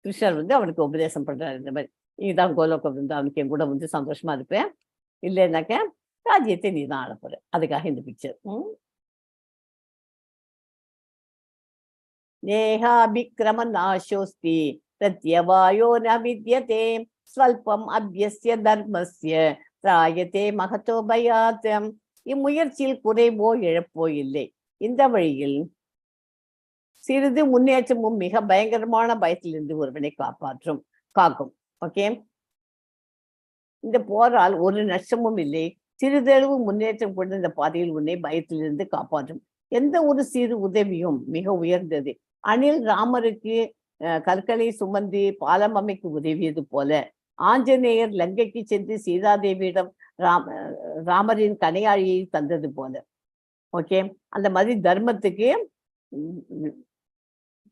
கிருஷ்ணர் அவனுக்கு உபதேசம் பண்றாரு. இந்த மாதிரி நீதான் கோலோக விருந்தாவனுக்கு என் கூட சந்தோஷமா இருப்பேன், இல்லைன்னாக்க ராஜ்யத்தை நீ தான் ஆள போற. அதுக்காக இந்த பிக்சர். நேஹாபிக்ரம நாசோஸ்தி பிரத்யவாயோ ந வித்யதே ஸ்வல்பம் அப்யஸ்ய தர்மஸ்ய ராயதே மகதோ பயாத். இம்முயற்சியில் குறைவோ இழப்போ இல்லை. இந்த வழியில் சிறிது முன்னேற்றமும் மிக பயங்கரமான பயத்திலிருந்து ஒருவனை காக்கும். ஓகே. இந்த போரால் ஒரு நஷ்டமும் இல்லை. சிறிதளவு முன்னேற்றம் கொண்டு இந்த பாதையில் உன்னை பயத்திலிருந்து காப்பாற்றும். எந்த ஒரு சிறு உதவியும் மிக உயர்ந்தது. அணில் ராமருக்கு கற்களை சுமந்து பாலம் அமைக்க உதவியது போல, ஆஞ்சநேயர் லங்கைக்கு சென்று சீதாதேவியிடம் ராமரின் கனையாழியை தந்தது போல. ஓகே. அந்த மாதிரி தர்மத்துக்கு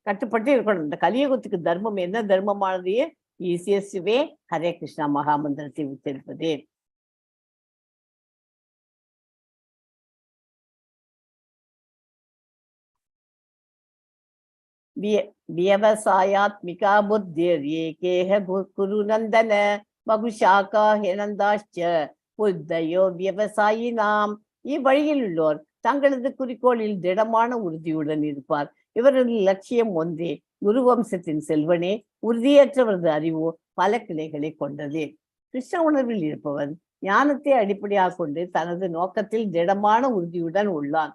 கட்டுப்பட்டு இருக்கணும். இந்த கலியுகத்துக்கு தர்மம் என்ன தர்மமானது? ஈஸியஸ்ட் வே ஹரே கிருஷ்ணா மகாமந்திரத்தை உச்சரிப்பது. வியவசாயாத்மிகா புத்திர் ஏகேஹ குரு நந்தன பகுஷாகா ஹேனந்தாஷ்ச புத்தயோ விவசாயினாம். இவ்வழியில் உள்ளோர் தங்களது குறிக்கோளில் திடமான உறுதியுடன் இருப்பார். இவரது லட்சியம் ஒன்றே. குரு வம்சத்தின் செல்வனே, உறுதியற்றவரது அறிவோ பல கிளைகளை கொண்டது. கிருஷ்ண உணர்வில் இருப்பவன் ஞானத்தை அடிப்படையாக கொண்டு தனது நோக்கத்தில் திடமான உறுதியுடன் உள்ளான்.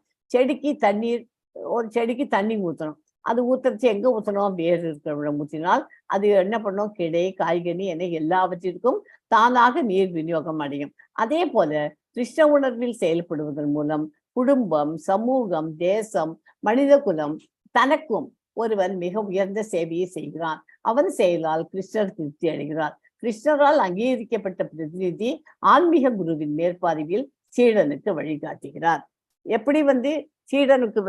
ஒரு செடிக்கு தண்ணி ஊற்றணும். அது ஊத்துறச்சு எங்க ஊற்றணும்? வேறு இருக்கிற ஊற்றினால் அது என்ன பண்ணும்? கிடை, காய்கனி என எல்லாவற்றிற்கும் தானாக நீர் விநியோகம் அடையும். அதே போல கிருஷ்ண உணர்வில் செயல்படுவதன் மூலம் குடும்பம், சமூகம், தேசம், மனித குலம், தனக்கும் ஒருவன் மிக உயர்ந்த சேவையை செய்கிறான். அவன் செயலால் கிருஷ்ணர் திருப்தி அடைகிறார். கிருஷ்ணரால் அங்கீகரிக்கப்பட்ட பிரதிநிதி ஆன்மீக குருவின் மேற்பார்வையில் சீடனுக்கு வழிகாட்டுகிறார். எப்படி சீடனுக்கு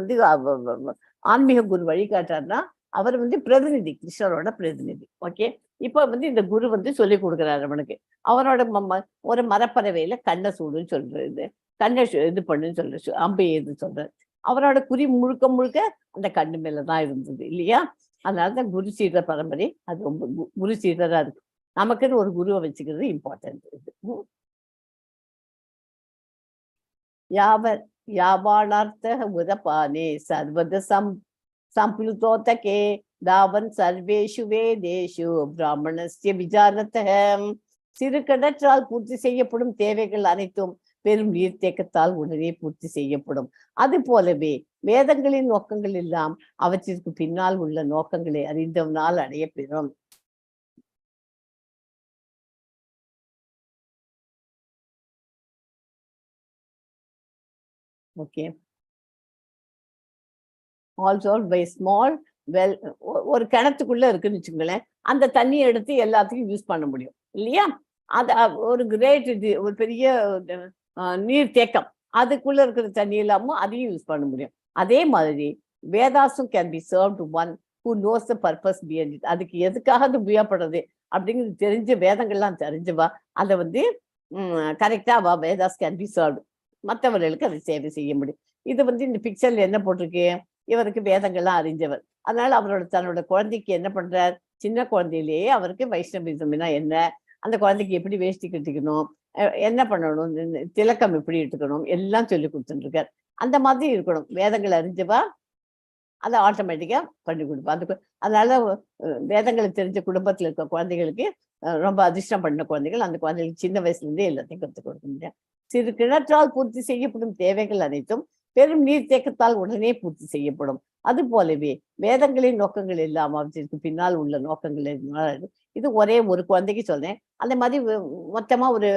ஆன்மீக குரு வழிகாட்டார்னா அவர் பிரதிநிதி, கிருஷ்ணரோட பிரதிநிதி. ஓகே. இப்ப இந்த குரு சொல்லி கொடுக்குறாரு அவனுக்கு. அவனோட ஒரு மரப்பறவையில கண்ணை சூடுன்னு சொல்றது, கண்ணை இது பண்ணுன்னு சொல்ற, அம்பை எது சொல்றாரு. அவரோட குறி முழுக்க முழுக்க அந்த கண்ணு மேலதான் இருந்தது இல்லையா? அதனாலதான் குரு சீடர் பரம்பரை அது ரொம்ப குரு சீடரா இருக்கு. நமக்குன்னு ஒரு குருவை வச்சுக்கிறது இம்பார்ட்டன்ட். யாவானார்த்த உதபானே சர்வத சம்ப்ளுதோதகே தாவன் சர்வேஷு வேதேஷு பிராமணஸ்ய விசாரத்தகம். சிறு கடற்றால் பூர்த்தி செய்யப்படும் தேவைகள் அனைத்தும் பெரும் நீர்த்தேக்கத்தால் உடனே பூர்த்தி செய்யப்படும். அது போலவே வேதங்களின் நோக்கங்கள் எல்லாம் அவற்றிற்கு பின்னால் உள்ள நோக்கங்களை அறிந்தவனால் அடைய பெறும். Okay. Also by small well, ஒரு கிணத்துக்குள்ள இருக்குன்னு வச்சுக்கோங்களேன், அந்த தண்ணியை எடுத்து எல்லாத்துக்கும் யூஸ் பண்ண முடியும் இல்லையா? அது ஒரு கிரேட் இது, ஒரு பெரிய நீர் தேக்கம், அதுக்குள்ள இருக்கிற தண்ணி இல்லாம அதையும் யூஸ் பண்ண முடியும். அதே மாதிரி வேதாஸும் can be served one who knows the purpose behind it. அதுக்கு எதுக்காக அது உபயோகப்படுறது அப்படிங்கிறது தெரிஞ்ச வேதங்கள்லாம் தெரிஞ்சவா அதை வந்து கரெக்டா வேதாஸ் கேன் பி சர்வ்டு, மற்றவர்களுக்கு அதை சேவை செய்ய முடியும். இது வந்து இந்த பிக்சர்ல என்ன போட்டிருக்கு, இவருக்கு வேதங்கள்லாம் அறிஞ்சவர், அதனால அவரோட தன்னோட குழந்தைக்கு என்ன பண்றார், சின்ன குழந்தையிலேயே அவருக்கு வைஷ்ணவிசம்னா என்ன, அந்த குழந்தைக்கு எப்படி வேஷ்டி கட்டிக்கணும், என்ன பண்ணணும், திலக்கம் எப்படி எடுத்துக்கணும் எல்லாம் சொல்லி கொடுத்துட்டு இருக்கார். அந்த மாதிரி இருக்கணும், வேதங்கள் அறிஞ்சவா அதை ஆட்டோமேட்டிக்கா பண்ணி கொடுப்பா. அதனால வேதங்களை தெரிஞ்ச குடும்பத்துல இருக்க குழந்தைகளுக்கு ரொம்ப அதிர்ஷ்டம் பண்ண குழந்தைகள் அந்த குழந்தைகளுக்கு சின்ன வயசுல இருந்தே எல்லாத்தையும் கற்றுக் கொடுக்க முடியும். சிறு கிணற்றால் பூர்த்தி செய்யப்படும் தேவைகள் அனைத்தும் பெரும் நீர்த்தேக்கத்தால் உடனே பூர்த்தி செய்யப்படும். அது போலவே வேதங்களின் நோக்கங்கள் இல்லாம அவற்றிற்கு பின்னால் உள்ள நோக்கங்கள் இது ஒரே ஒரு குழந்தைக்கு சொல்றேன். அந்த மாதிரி மொத்தமா ஒரு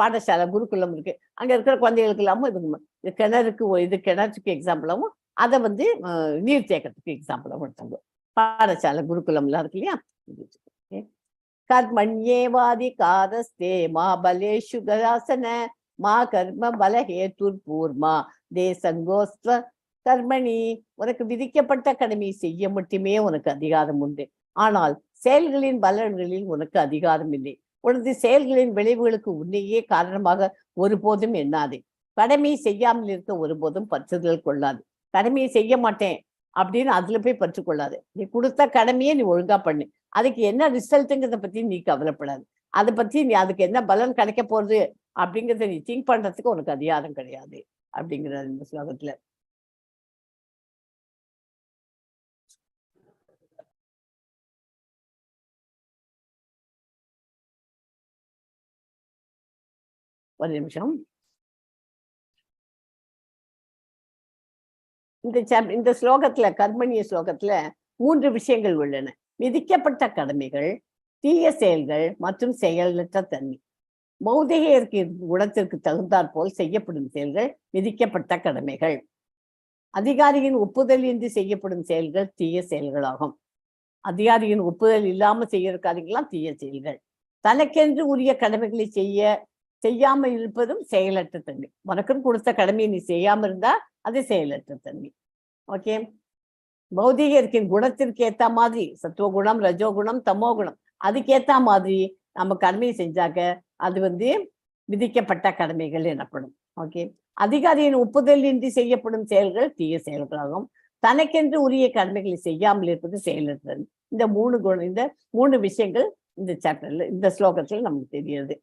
பாடசாலை குருகுலம் இருக்கு, அங்க இருக்கிற குழந்தைகளுக்கு இல்லாம இது கிணறுக்கு இது கிணற்றுக்கு எக்ஸாம்பிளாகவும் அதை வந்து நீர்த்தேக்கத்துக்கு எக்ஸாம்பிளாகவும் எடுத்தாங்க. பாடசாலை குருகுலம்லாம் இருக்கு இல்லையா. கர்மண்யேவாதி காதஸ்தே மா பலேஷு கராசன மா கர்ம பலஹேதுர் பூர்மா தேசங்கோஸ்வ கர்மணி. உனக்கு விதிக்கப்பட்ட கடமை செய்ய மட்டுமே உனக்கு அதிகாரம் உண்டு, ஆனால் செயல்களின் பலன்களில் உனக்கு அதிகாரம் இல்லை. உனது செயல்களின் விளைவுகளுக்கு உன்னையே காரணமாக ஒருபோதும் எண்ணாதே. கடமையை செய்யாமல் இருக்க ஒருபோதும் பற்றுதல் கொள்ளாது. கடமையை செய்ய மாட்டேன் அப்படின்னு அதுல போய் பற்றுக்கொள்ளாது. நீ கொடுத்த கடமையை நீ ஒழுங்கா பண்ணு, அதுக்கு என்ன ரிசல்ட்டுங்கிறத பத்தி நீ கவலைப்படாது. அதை பத்தி நீ அதுக்கு என்ன பலன் கிடைக்க போறது அப்படிங்கிறத நீ திங்க் பண்றதுக்கு உனக்கு அதிகாரம் கிடையாது அப்படிங்கிறார் இந்த ஸ்லோகத்துல. ஒரு நிமிஷம். இந்த ஸ்லோகத்துல கர்மணிய ஸ்லோகத்துல 3 விஷயங்கள் உள்ளன. விதிக்கப்பட்ட கடமைகள், தீய செயல்கள் மற்றும் செயலற்ற தன்மை. பௌதிக குணத்திற்கு தகுந்தாற் போல் செய்யப்படும் செயல்கள் விதிக்கப்பட்ட கடமைகள். அதிகாரியின் ஒப்புதல் இன்றி செய்யப்படும் செயல்கள் தீய செயல்களாகும். அதிகாரியின் ஒப்புதல் இல்லாம செய்யற காரியங்கள்லாம் தீய செயல்கள். தனக்கென்று உரிய கடமைகளை செய்யாமல் இருப்பதும் செயலற்ற தன்மை. உனக்குன்னு கொடுத்த கடமையை நீ செய்யாம இருந்தா அது செயலற்ற தன்மை. ஓகே. பௌதிகத்தின் குணத்திற்கு ஏத்த மாதிரி சத்துவகுணம், ரஜோகுணம், தமோகுணம், அதுக்கேத்த மாதிரி நம்ம கடமையை செஞ்சாக்க அது வந்து விதிக்கப்பட்ட கடமைகள் எனப்படும். ஓகே. அதிகாரியின் ஒப்புதல் இன்றி செய்யப்படும் செயல்கள் தீய செயல்களாகும். தனக்கென்று உரிய கடமைகளை செய்யாமல் இருப்பது செயலற்றது. இந்த 3 விஷயங்கள் இந்த சாப்டர்ல இந்த ஸ்லோகத்துல நமக்கு தெரியுது.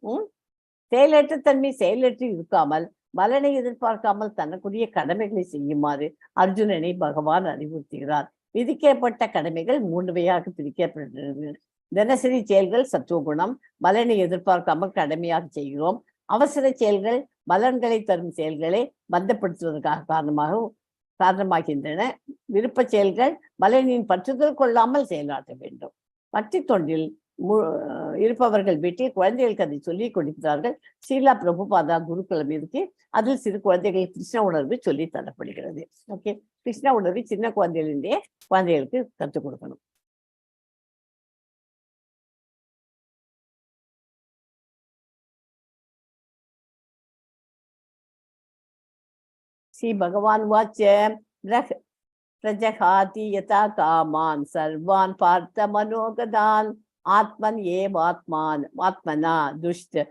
செயலற்ற தன்மை செயலற்று இருக்காமல் பலனை எதிர்பார்க்காமல் தனக்குரிய கடமைகளை செய்யுமாறு அர்ஜுனனை பகவான் அறிவுறுத்துகிறார். விதிக்கப்பட்ட கடமைகள் 3 வகையாக பிரிக்கப்படுகிறது. தினசரி செயல்கள் சத்துவகுணம், பலனை எதிர்பார்க்காமல் கடமையாக செய்கிறோம். அவசர செயல்கள் பலன்களை தரும் செயல்களை பந்தப்படுத்துவதற்காக காரணமாகின்றன. விருப்ப செயல்கள் பலனின் பற்றுதல் கொள்ளாமல் செயலாற்ற வேண்டும். பக்தி தொண்டில் இருப்பவர்கள் வீட்டில் குழந்தைகளுக்கு அதை சொல்லிக் கொடுக்கிறார்கள். ஸ்ரீலா பிரபுபாதா குருகுலம் இருக்கு, அதில் சிறு குழந்தைகளுக்கு கிருஷ்ண உணர்வு சொல்லி தரப்படுகிறது. ஓகே. கிருஷ்ண உணர்வு சின்ன குழந்தைகளிலே குழந்தைகளுக்கு கற்றுக் கொடுக்கணும். ஸ்ரீ பகவான் வாச்ச பிரஜகாதி யதா காமான் சர்வான் பார்த்த மனோகதான் ஆத்மன் ஆத்மனா துஷ்ட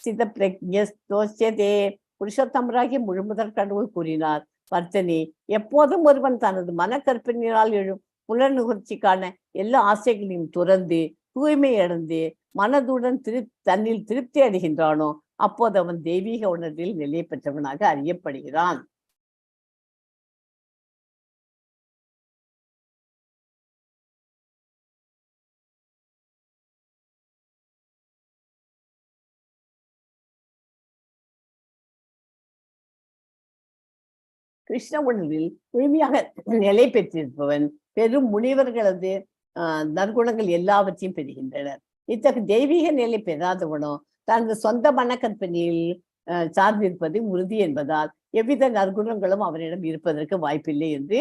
சித பிரஜ்ஞஸ்தோஸ்யதே. புருஷோத்தமராகிய முழுமுதற் கடவுள் கூறினார், வர்த்தனி, எப்போதும் ஒருவன் தனது மனக்கற்பினால் எழும் புலநுகர்ச்சிக்கான எல்லா ஆசைகளையும் துறந்து தூய்மை அடைந்து மனதுடன் தன்னில் திருப்தி அடைகின்றானோ அப்போது அவன் தெய்வீக உணர்வில் நிலை பெற்றவனாக அறியப்படுகிறான். கிருஷ்ண உணர்வில் முழுமையாக நிலை பெற்றிருப்பவன் பெரும் முனிவர்களது நற்குணங்கள் எல்லாவற்றையும் பெறுகின்றனர். இத்தகைய தெய்வீக நிலை பெறாதவனோ தனது சொந்த மனக்கற்பனையில் சார்ந்திருப்பது உறுதி என்பதால் எவ்வித நற்குணங்களும் அவனிடம் இருப்பதற்கு வாய்ப்பில்லை என்று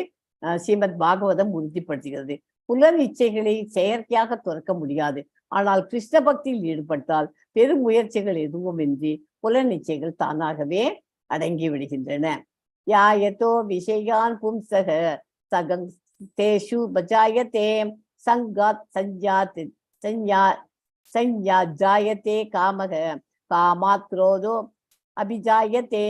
ஸ்ரீமத் பாகவதம் உறுதிப்படுத்துகிறது. புலன் இச்சைகளை செயற்கையாக துறக்க முடியாது, ஆனால் கிருஷ்ண பக்தியில் ஈடுபட்டால் பெரும் முயற்சிகள் எதுவுமின்றி புலன் இச்சைகள் தானாகவே அடங்கி விடுகின்றன. யாயதோ விஷயான் பும்சக சகங் தேஷு பஜாயதே சங்காத் சஞ்ஞாஜாயத்தே காமக காமாத் குரோதோ அபிஜாயத்தே.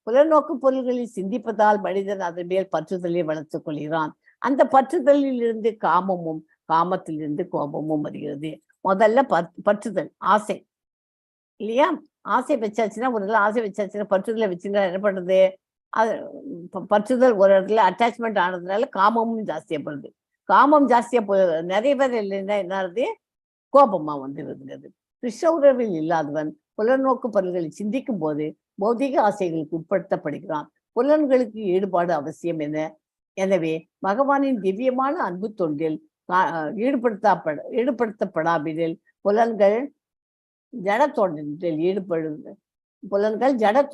புலநோக்கு பொருள்களில் சிந்திப்பதால் மனிதன் அதன் மேல் பற்றுதலை வளர்த்துக் கொள்கிறான். அந்த பற்றுதலில் இருந்து காமமும் காமத்திலிருந்து கோபமும் வருகிறது. முதல்ல பற்றுதல், ஆசை இல்லையா? ஆசை வச்சாச்சுன்னா ஒரு இடத்துல ஆசை வச்சாச்சுன்னா பற்றுதலை வச்சுன்னா என்ன பண்றது? அது பற்றுதல் ஒரு இடத்துல அட்டாச்மெண்ட் ஆனதுனால காமமும் ஜாஸ்தியாப்படுது. காமம் ஜாஸ்தியா நிறைய பேர் இல்லைன்னா என்னது? கோபமா வந்துருதுங்கிறது. கிருஷ்ண உறவில் இல்லாதவன் புலநோக்கு பொருள்களை சிந்திக்கும் போது பௌதிக ஆசைகளுக்கு உட்படுத்தப்படுகிறான். புலன்களுக்கு ஈடுபாடு அவசியம் என. எனவே பகவானின் திவ்யமான அன்பு தொண்டில் ஈடுபடுத்தப்படாவிடில் புலன்கள் ஜட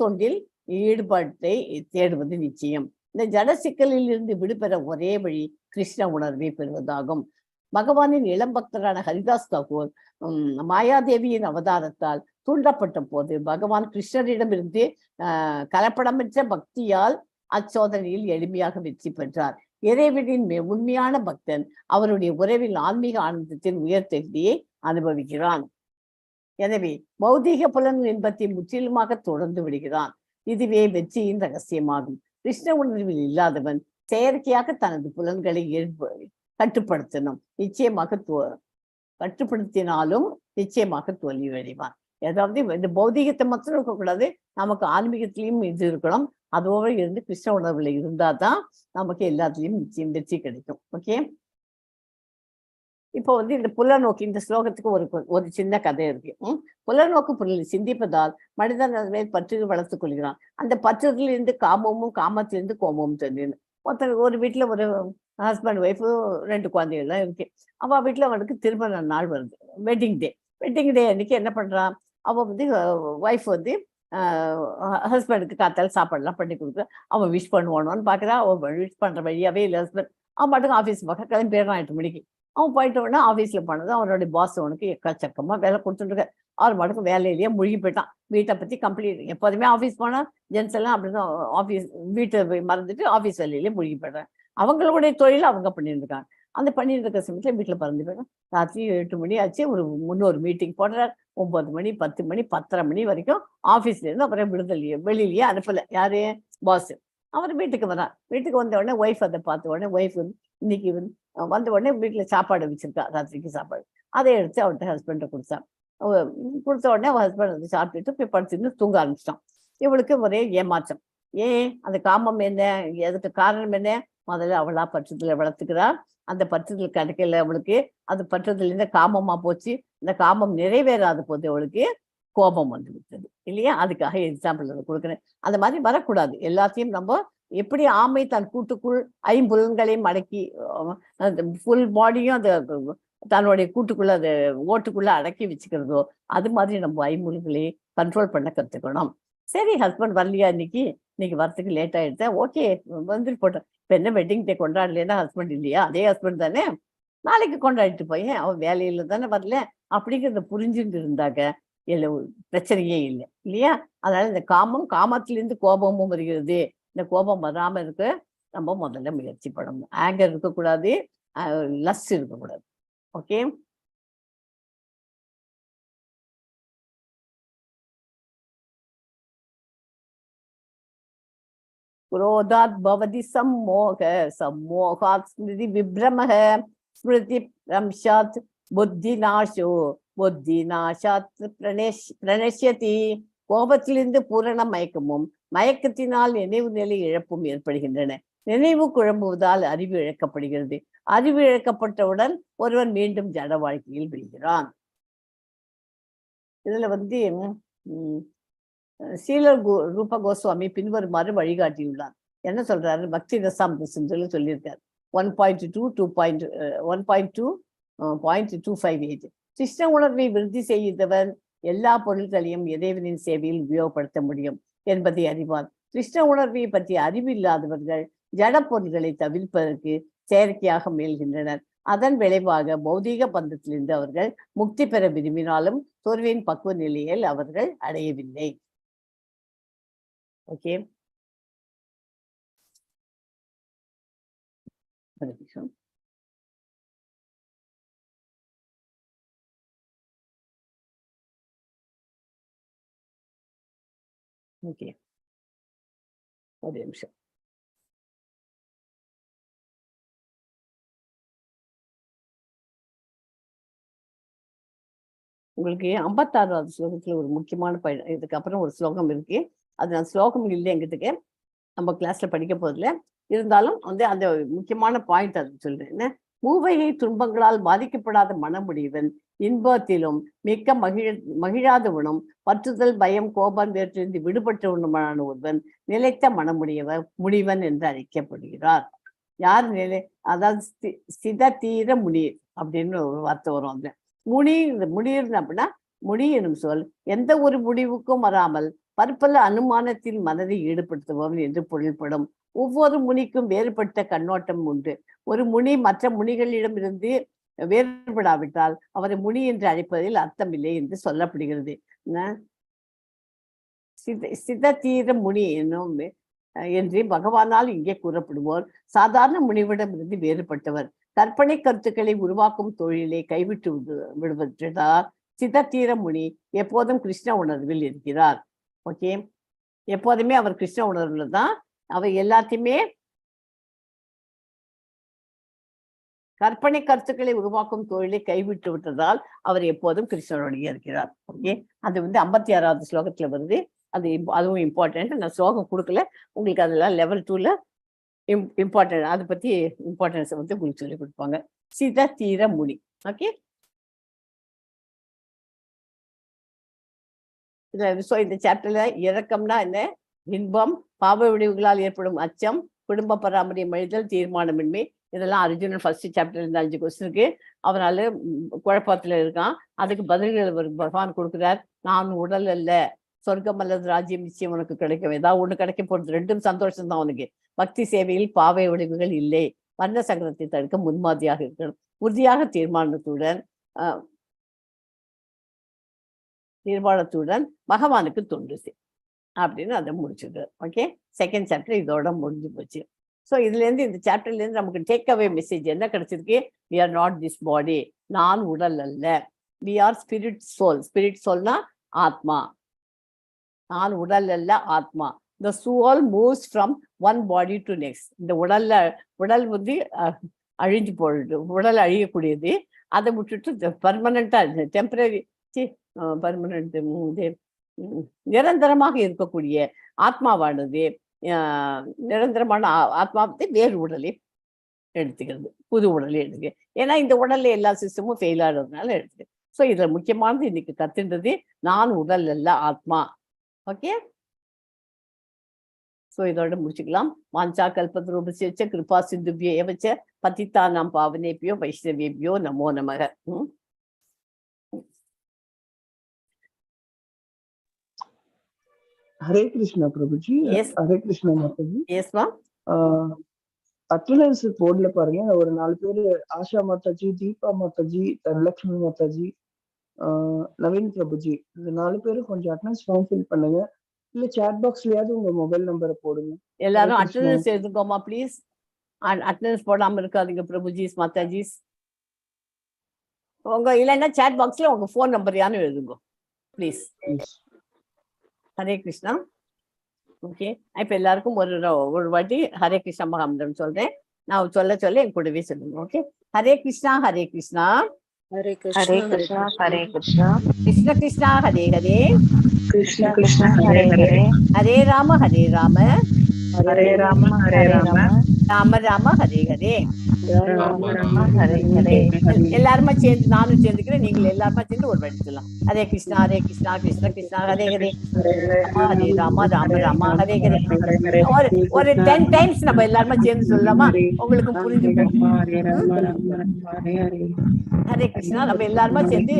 தொண்டில் ஈடுபாட்டை தேடுவது நிச்சயம். இந்த ஜட சிக்கலில் இருந்து விடுபெற ஒரே வழி கிருஷ்ண உணர்வை பெறுவதாகும். பகவானின் இளம் பக்தரான ஹரிதாஸ் தாக்கூர் மாயாதேவியின் அவதாரத்தால் தூண்டப்பட்ட போது பகவான் கிருஷ்ணரிடமிருந்து கலப்படமற்ற பக்தியால் அச்சோதனையில் எளிமையாக வெற்றி பெற்றார். இறைவனின் உண்மையான பக்தன் அவருடைய உறவில் ஆன்மீக ஆனந்தத்தின் உயர்த்தெகுதியை அனுபவிக்கிறான். எனவே பௌதீக புலன்கள் இன்பத்தை முற்றிலுமாக தொடர்ந்து விடுகிறான். இதுவே வெற்றியின் ரகசியமாகும். கிருஷ்ண உணர்வில் இல்லாதவன் செயற்கையாக தனது புலன்களை கட்டுப்படுத்தினாலும் நிச்சயமாக தோல்வி அடைவான். ஏதாவது இந்த பௌதீகத்தை மாத்திரம் இருக்கக்கூடாது, நமக்கு ஆன்மீகத்திலையும் இது இருக்கணும். அதோட இருந்து கிருஷ்ண உணர்வுல இருந்தாதான் நமக்கு எல்லாத்துலயும் நிச்சயம் வெற்றி கிடைக்கும். ஓகே, இப்போ இந்த புலநோக்கு, இந்த ஸ்லோகத்துக்கு ஒரு சின்ன கதை இருக்கு. புலநோக்கு பொருளை சிந்திப்பதால் மனிதன் அதன் மேல் பற்று வளர்த்துக் கொள்கிறான். அந்த பற்றுதலில் இருந்து காமமும் காமத்திலிருந்து கோபமும் தெரியும். ஒரு வீட்டுல ஒரு ஹஸ்பண்ட் ஒய்ஃபு 2 குழந்தைகள்லாம் இருக்கு. அவ வீட்டுல அவனுக்கு திருமண நாள் வருது, வெட்டிங் டே அன்னைக்கு என்ன பண்றான்? அவ ஒய்ஃப் ஹஸ்பண்டுக்கு காத்தால சாப்பாடுலாம் பண்ணி கொடுக்குற. அவன் விஷ் பண்ணுவானோன்னு பாக்குறா. அவன் விஷ் பண்ற வழியாவே இல்லை ஹஸ்பண்ட். அவன் பாட்டுக்கு ஆஃபீஸ் பார்க்க கிளம்பி போயிடறான் 8 மணிக்கு. அவன் போயிட்ட உடனே ஆஃபீஸ்ல பண்ணது அவனுடைய பாஸ் அவனுக்கு எக்கச்சக்கமா வேலை கொடுத்துட்டு அவர் பாட்டுக்கு வேலையிலேயே முழுகி போயிட்டான். வீட்டை பத்தி கம்ப்ளீட். எப்போதுமே ஆஃபீஸ் போனா ஜென்ஸ் எல்லாம் அப்படிதான் ஆஃபீஸ் வீட்டை மறந்துட்டு ஆஃபீஸ் வேலையிலேயே முழுகி போயிடுறான். அவங்களுடைய தொழில் அவங்க பண்ணிட்டு இருக்காங்க. அந்த பண்ணிட்டு இருக்க சமயத்துல வீட்டுல பறந்து போயிடும். ராத்திரி 8 மணி ஆச்சு. முன்னொரு மீட்டிங் போடுறார். 9 மணி 10 மணி 10:30 மணி வரைக்கும் ஆஃபீஸ்ல இருந்து அப்புறம் வெளியிலேயே அனுப்பல. யாரு? பாஸ். அவர் வீட்டுக்கு வரான். வீட்டுக்கு வந்த உடனே ஒய்ஃப் அதை பார்த்த உடனே ஒய்ஃப் இன்னைக்கு வந்த உடனே வீட்டுல சாப்பாடு வச்சிருக்கா, ராத்திரிக்கு சாப்பாடு. அதை எடுத்து அவர்கிட்ட ஹஸ்பண்ட கொடுத்தான். கொடுத்த உடனே அவன் ஹஸ்பண்ட் சாப்பிட்டுட்டு போய் படுத்துட்டு தூங்க ஆரம்பிச்சிட்டான். இவளுக்கு ஒரே ஏமாற்றம். ஏன்? அந்த காமம் என்ன? அதுக்கு காரணம் என்ன? முதல்ல அவளா பற்றுதலை வளர்த்துக்கிறா. அந்த பற்றுதல் கிடைக்கல அவளுக்கு. அது பற்றுதல் இந்த காமமா போச்சு. இந்த காமம் நிறைவேறாத போது அவளுக்கு கோபம் வந்து விட்டது இல்லையா? அதுக்காக எக்ஸாம்பிள் கொடுக்குறேன். அந்த மாதிரி வரக்கூடாது. எல்லாத்தையும் நம்ம எப்படி ஆமை தன் கூட்டுக்குள் 5 புலன்களையும் அடக்கி ஃபுல் பாடியும் அது தன்னுடைய கூட்டுக்குள்ள அது ஓட்டுக்குள்ள அடக்கி வச்சுக்கிறதோ அது மாதிரி நம்ம 5 புலன்களையும் கண்ட்ரோல் பண்ண கற்றுக்கணும். சரி, ஹஸ்பண்ட் வரலையா இன்னைக்கு வரத்துக்கு லேட் ஆயிடுச்சா? ஓகே, வந்துட்டு போட்டேன். இப்போ என்ன வெட்டிங் டே கொண்டாடலன்னா ஹஸ்பண்ட் இல்லையா? அதே ஹஸ்பண்ட் தானே, நாளைக்கு கொண்டாடிட்டு போய் அவன் வேலையில தானே வரல அப்படிங்கிறத புரிஞ்சுட்டு இருந்தாக்க பிரச்சனையே இல்லை இல்லையா? அதனால இந்த காமத்திலிருந்து கோபமும் வருகிறது. இந்த கோபம் வராம இருக்க நம்ம முதல்ல முயற்சி பண்ணணும். ஆங்கர் இருக்கக்கூடாது, லஸ்ட் இருக்கக்கூடாது. ஓகே, क्रोधात् भवति सम्मोहात् स्मृति विभ्रमः स्मृति भ्रंशात् बुद्धिनाशात् प्रणश्यति. கோபத்திலிருந்து பூரண மயக்கமும் மயக்கத்தினால் நினைவு நிலை இழப்பும் ஏற்படுகின்றன. நினைவு குழம்புவதால் அறிவு இழக்கப்படுகிறது. அறிவு இழக்கப்பட்டவுடன் ஒருவன் மீண்டும் ஜட வாழ்க்கையில் விழுகிறான். இதுல சீலர் ரூப கோஸ்வாமி பின்வருமாறு வழிகாட்டியுள்ளார். என்ன சொல்றாரு? பக்தி ரசாமிரசம் சொல்லியிருக்காரு. 1.2.2.58 கிருஷ்ண உணர்வை விருத்தி செய்தவன் எல்லா பொருள்களையும் இறைவனின் சேவையில் உபயோகப்படுத்த முடியும் என்பதை அறிவார். கிருஷ்ண உணர்வை பற்றிய அறிவு இல்லாதவர்கள் ஜட பொருள்களை தவிர்ப்பதற்கு செயற்கையாக முயல்கின்றனர். அதன் விளைவாக பௌதீக பந்தத்திலிருந்து அவர்கள் முக்தி பெற விரும்பினாலும் சோர்வின் பக்குவ நிலையில் அவர்கள் அடையவில்லை. Okay, Hare Krishna. Okay. ஒரு நிமிஷம். உங்களுக்கு 56வது ஸ்லோகத்துல ஒரு முக்கியமான இதுக்கு அப்புறம் ஒரு ஸ்லோகம் இருக்கு. அது நான் ஸ்லோகம் இல்லை எங்கிட்டக்கு நம்ம கிளாஸ்ல படிக்க போதில்ல. இருந்தாலும் வந்து அந்த முக்கியமான பாயிண்ட் அது சொல்றேன். என்ன மூவையை துன்பங்களால் பாதிக்கப்படாத மனமுடிவன், இன்பத்திலும் மிக்க மகிழாதவனும், பற்றுதல் பயம் கோபம் வேற்றிருந்து விடுபட்டவனுமான ஒருவன் நிலைத்த முடிவன் என்று அழைக்கப்படுகிறார். யார் அதாவது சித தீர முனி அப்படின்னு ஒரு வார்த்தை வரும். அந்த முடியுது அப்படின்னா முடி எனும் சொல் எந்த ஒரு முடிவுக்கும் வராமல் பற்பல அனுமானத்தில் மனதை ஈடுபடுத்துபவன் என்று பொருள்படும். ஒவ்வொரு முனிக்கும் வேறுபட்ட கண்ணோட்டம் உண்டு. ஒரு முனி மற்ற முனிகளிடமிருந்து வேறுபடாவிட்டால் அவரை முனி என்று அழைப்பதில் அர்த்தமில்லை என்று சொல்லப்படுகிறது. சித தீர முனி என்னும் என்று பகவானால் இங்கே கூறப்படுவோர் சாதாரண முனிவிடமிருந்து வேறுபட்டவர். கற்பனை கருத்துக்களை உருவாக்கும் தொழிலை கைவிட்டு விடுவதால் சிதத்தீர முனி எப்போதும் கிருஷ்ண உணர்வில் இருக்கிறார். ஓகே, எப்போதுமே அவர் கிருஷ்ண உணர்வுல தான். அவர் எல்லாத்தையுமே கற்பனை கருத்துக்களை உருவாக்கும் தொழிலை கைவிட்டு விட்டதால் அவர் எப்போதும் கிருஷ்ணனுடைய இருக்கிறார். ஓகே, அது வந்து 56வது ஸ்லோகத்துல வருது. அதுவும் இம்பார்ட்டன்ட். நான் ஸ்லோகம் கொடுக்கல உங்களுக்கு, அதெல்லாம் லெவல் 2ல இம்பார்ட்டன்ட். அதை பத்தி இம்பார்ட்டன்ஸ் வந்து உங்களுக்கு சொல்லி கொடுப்பாங்க. சித தீர முனி. ஓகே, இந்த சாப்டர்ல இறக்கம்னா என்ன, இன்பம், பாவ விளைவுகளால் ஏற்படும் அச்சம், குடும்ப பராமரியம் அழிதல், தீர்மானமின்மை, இதெல்லாம் அர்ஜுனன் ஃபர்ஸ்ட் சாப்டர்ல இருந்து 5 கொஸ்டினுக்கு அவனால குழப்பத்துல இருக்கான். அதுக்கு பதில்கள் பகவான் கொடுக்குறார். நான் உடல் அல்ல, சொர்க்கம் அல்லது ராஜ்யம் நிச்சயம் உனக்கு கிடைக்கும். ஏதாவது ஒண்ணு கிடைக்க போறது, ரெண்டும் சந்தோஷம் தான் உனக்கு. பக்தி சேவையில் பாவை விளைவுகள் இல்லை. வர்ண சங்கரத்தை தடுக்க முன்மாதிரியாக இருக்கணும். உறுதியாக தீர்மானத்துடன் பகவானுக்கு தொண்டு செய் அப்படின்னு அதை முடிச்சுது. ஓகே, செகண்ட் சாப்டர் இதோட முடிஞ்சு போச்சு. ஸோ இதுல இருந்து இந்த சாப்டர்ல இருந்து நமக்கு டேக் அவே மெசேஜ் என்ன கிடைச்சிருக்கு? We are not this body. நான் உடல் அல்ல. We are spirit soul. Spirit சோல்னா ஆத்மா. நான் உடல் அல்ல, ஆத்மா. The soul moves from one body to next. இந்த உடல் வந்து அழிஞ்சு போடுது, உடல் அழியக்கூடியது. அதை விட்டுட்டு பர்மனண்டா டெம்பரரி பர்மனன்ட் நிரந்தரமாக இருக்கக்கூடிய ஆத்மாவானது நிரந்தரமான ஆத்மாவை வேறு உடலை எடுத்துக்கிறது, புது உடலை எடுத்துக்க. ஏன்னா இந்த உடல்ல எல்லா சிஸ்டமும் ஃபெயில் ஆகிறதுனால எடுத்துக்க. ஸோ இதுல முக்கியமானது இன்னைக்கு கத்துன்றது நான் உடல் அல்ல, ஆத்மா. ஓகே, ஸோ இதோட முடிச்சுக்கலாம். வாஞ்சா கல்பத்ரூபஸ்ய கிருபா சிந்துபியோ ஏவச்ச பதித்தானாம் பாவனேபியோ வைஷ்ணவேபியோ நமோ நமக. ஹரே கிருஷ்ணா பிரபுஜி. ஹரே கிருஷ்ணா மாதாஜி. எஸ் மா. அட்டண்டன்ஸ் போர்டுல பாருங்க, ஒரு 4 பேரு ஆஷா மாதாஜி, தீபா மாதாஜி, தனலட்சுமி மாதாஜி, நவீன் பிரபுஜி, இந்த 4 பேரும் கொஞ்சம் அட்டண்டன்ஸ் ஃபார்ம் ஃபில் பண்ணுங்க. இல்ல சாட் பாக்ஸ்லயாவது உங்க மொபைல் நம்பரை போடுங்க. எல்லாரும் அட்டண்டன்ஸ் எழுதுங்கோமா ப்ளீஸ். அட்டண்டன்ஸ் போடாம இருக்காதீங்க பிரபுஜிஸ் மாதாஜிஸ். உங்க இல்லைன்னா சாட் பாக்ஸ்ல உங்க ஃபோன் நம்பர் யாரும் எழுதுங்க ப்ளீஸ். ஹரே கிருஷ்ணா. ஓகே, இப்ப எல்லாருக்கும் ஒரு வாட்டி ஹரே கிருஷ்ணா மகாமந்திரம் சொல்றேன். நான் சொல்ல என் கூடவே சொல்லுங்க. ஓகே, ஹரே கிருஷ்ணா ஹரே கிருஷ்ணா ஹரே கிருஷ்ணா ஹரே கிருஷ்ணா கிருஷ்ண கிருஷ்ணா ஹரே ஹரே கிருஷ்ண கிருஷ்ண ஹரே ஹரே ஹரே ராம ஹரே ராம ஹரே ராம ஹரே ராம ராம ராம ஹரே ஹரே ராம ராம ஹரே ஹரே. எல்லாருமா சேர்ந்து, நானும் சேர்ந்துக்கிறேன், நீங்க எல்லாருமா சேர்ந்து ஒரு வாட்டி சொல்லலாம். ஹரே கிருஷ்ணா கிருஷ்ண கிருஷ்ணா ஹரே ஹரே ஹரே ராம ராம ராம ஹரே ஹரே. ஒரு 10 டைம்ஸ் நம்ம எல்லாருமா சேர்ந்து சொல்லலாமா? உங்களுக்கு புரிஞ்சு. ஹரே கிருஷ்ணா நம்ம எல்லாருமா சேர்ந்து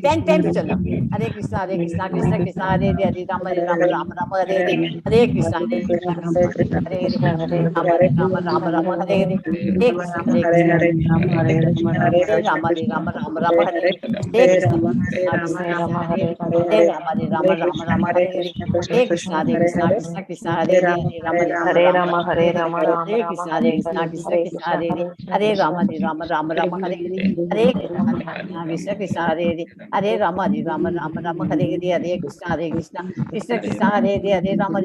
10 times சொல்ல. Hare Krishna Krishna Krishna Hare Hare Hare Rama Rama Rama Hare Hare Hare Krishna Krishna Krishna Hare Hare Rama Rama Rama Hare Hare Hare Krishna Hare Rama Rama Hare Hare Krishna Krishna Krishna Hare Hare Rama Rama Hare Hare Hare Krishna Krishna Krishna Hare Hare Rama Hare Rama, Hare Rama, Rama Hare Rama, Krishna Hare Krishna Hare, Krishna Hare Krishna Krishna, Hare Hare Hare Rama Rama Hare Hare Hare Krishna Krishna Krishna Hare Hare Hare Rama Rama Hare Hare Hare Krishna Krishna Krishna Hare Hare Hare Rama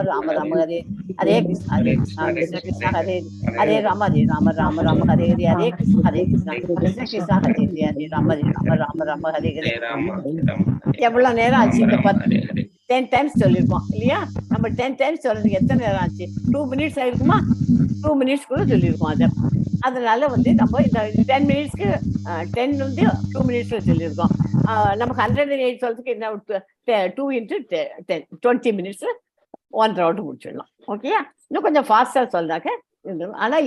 Rama Hare Hare Krishna Krishna Hare Hare Rama Rama Hare Hare Hare Krishna Krishna Hare Hare Hare Rama Hare Hare எவ்வளவு நேரம் ஆச்சு இந்த 10 டைம்ஸ் சொல்லியிருக்கோம் இல்லையா? நம்ம 10 டைம்ஸ் சொல்றதுக்கு எத்தனை நேரம் ஆச்சு? 2 மினிட்ஸ் ஆயிருக்குமா? 2 மினிட்ஸ் கூட சொல்லியிருக்கோம் அதை. அதனால வந்து நம்ம இந்த 10 மினிட்ஸ்க்கு 10 வந்து 2 மினிட்ஸ்ல சொல்லியிருக்கோம். நமக்கு 108 சொல்றதுக்கு என்ன 2 into 10 20 மினிட்ஸ் 1 ரவுண்ட் முடிச்சிடலாம். ஓகே, இன்னும் கொஞ்சம் ஃபாஸ்டா சொல்றாங்க. ஆனா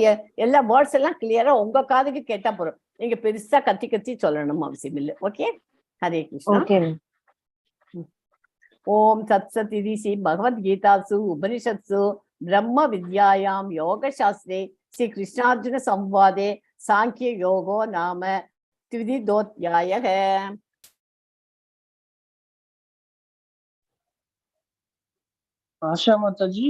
எல்லா வேர்ட்ஸ் எல்லாம் கிளியரா உங்க காதுக்கு கேட்டா போறோம். நீங்க பெருசா கத்தி சொல்லணும் அவசியம் இல்லை. ஓகே, ஹரே கிருஷ்ணா. Okay. ஓம் தத்சத் இதி ஸ்ரீ பகவத்கீதாசு உபனிஷத்சு பிரம்ம வித்யாயாம் யோக சாஸ்திரே ஸ்ரீ கிருஷ்ணார்ஜுன சம்வாதே சாங்கிய யோகோ நாம த்விதிதோத்யாயः. ஆஷா மாதாஜி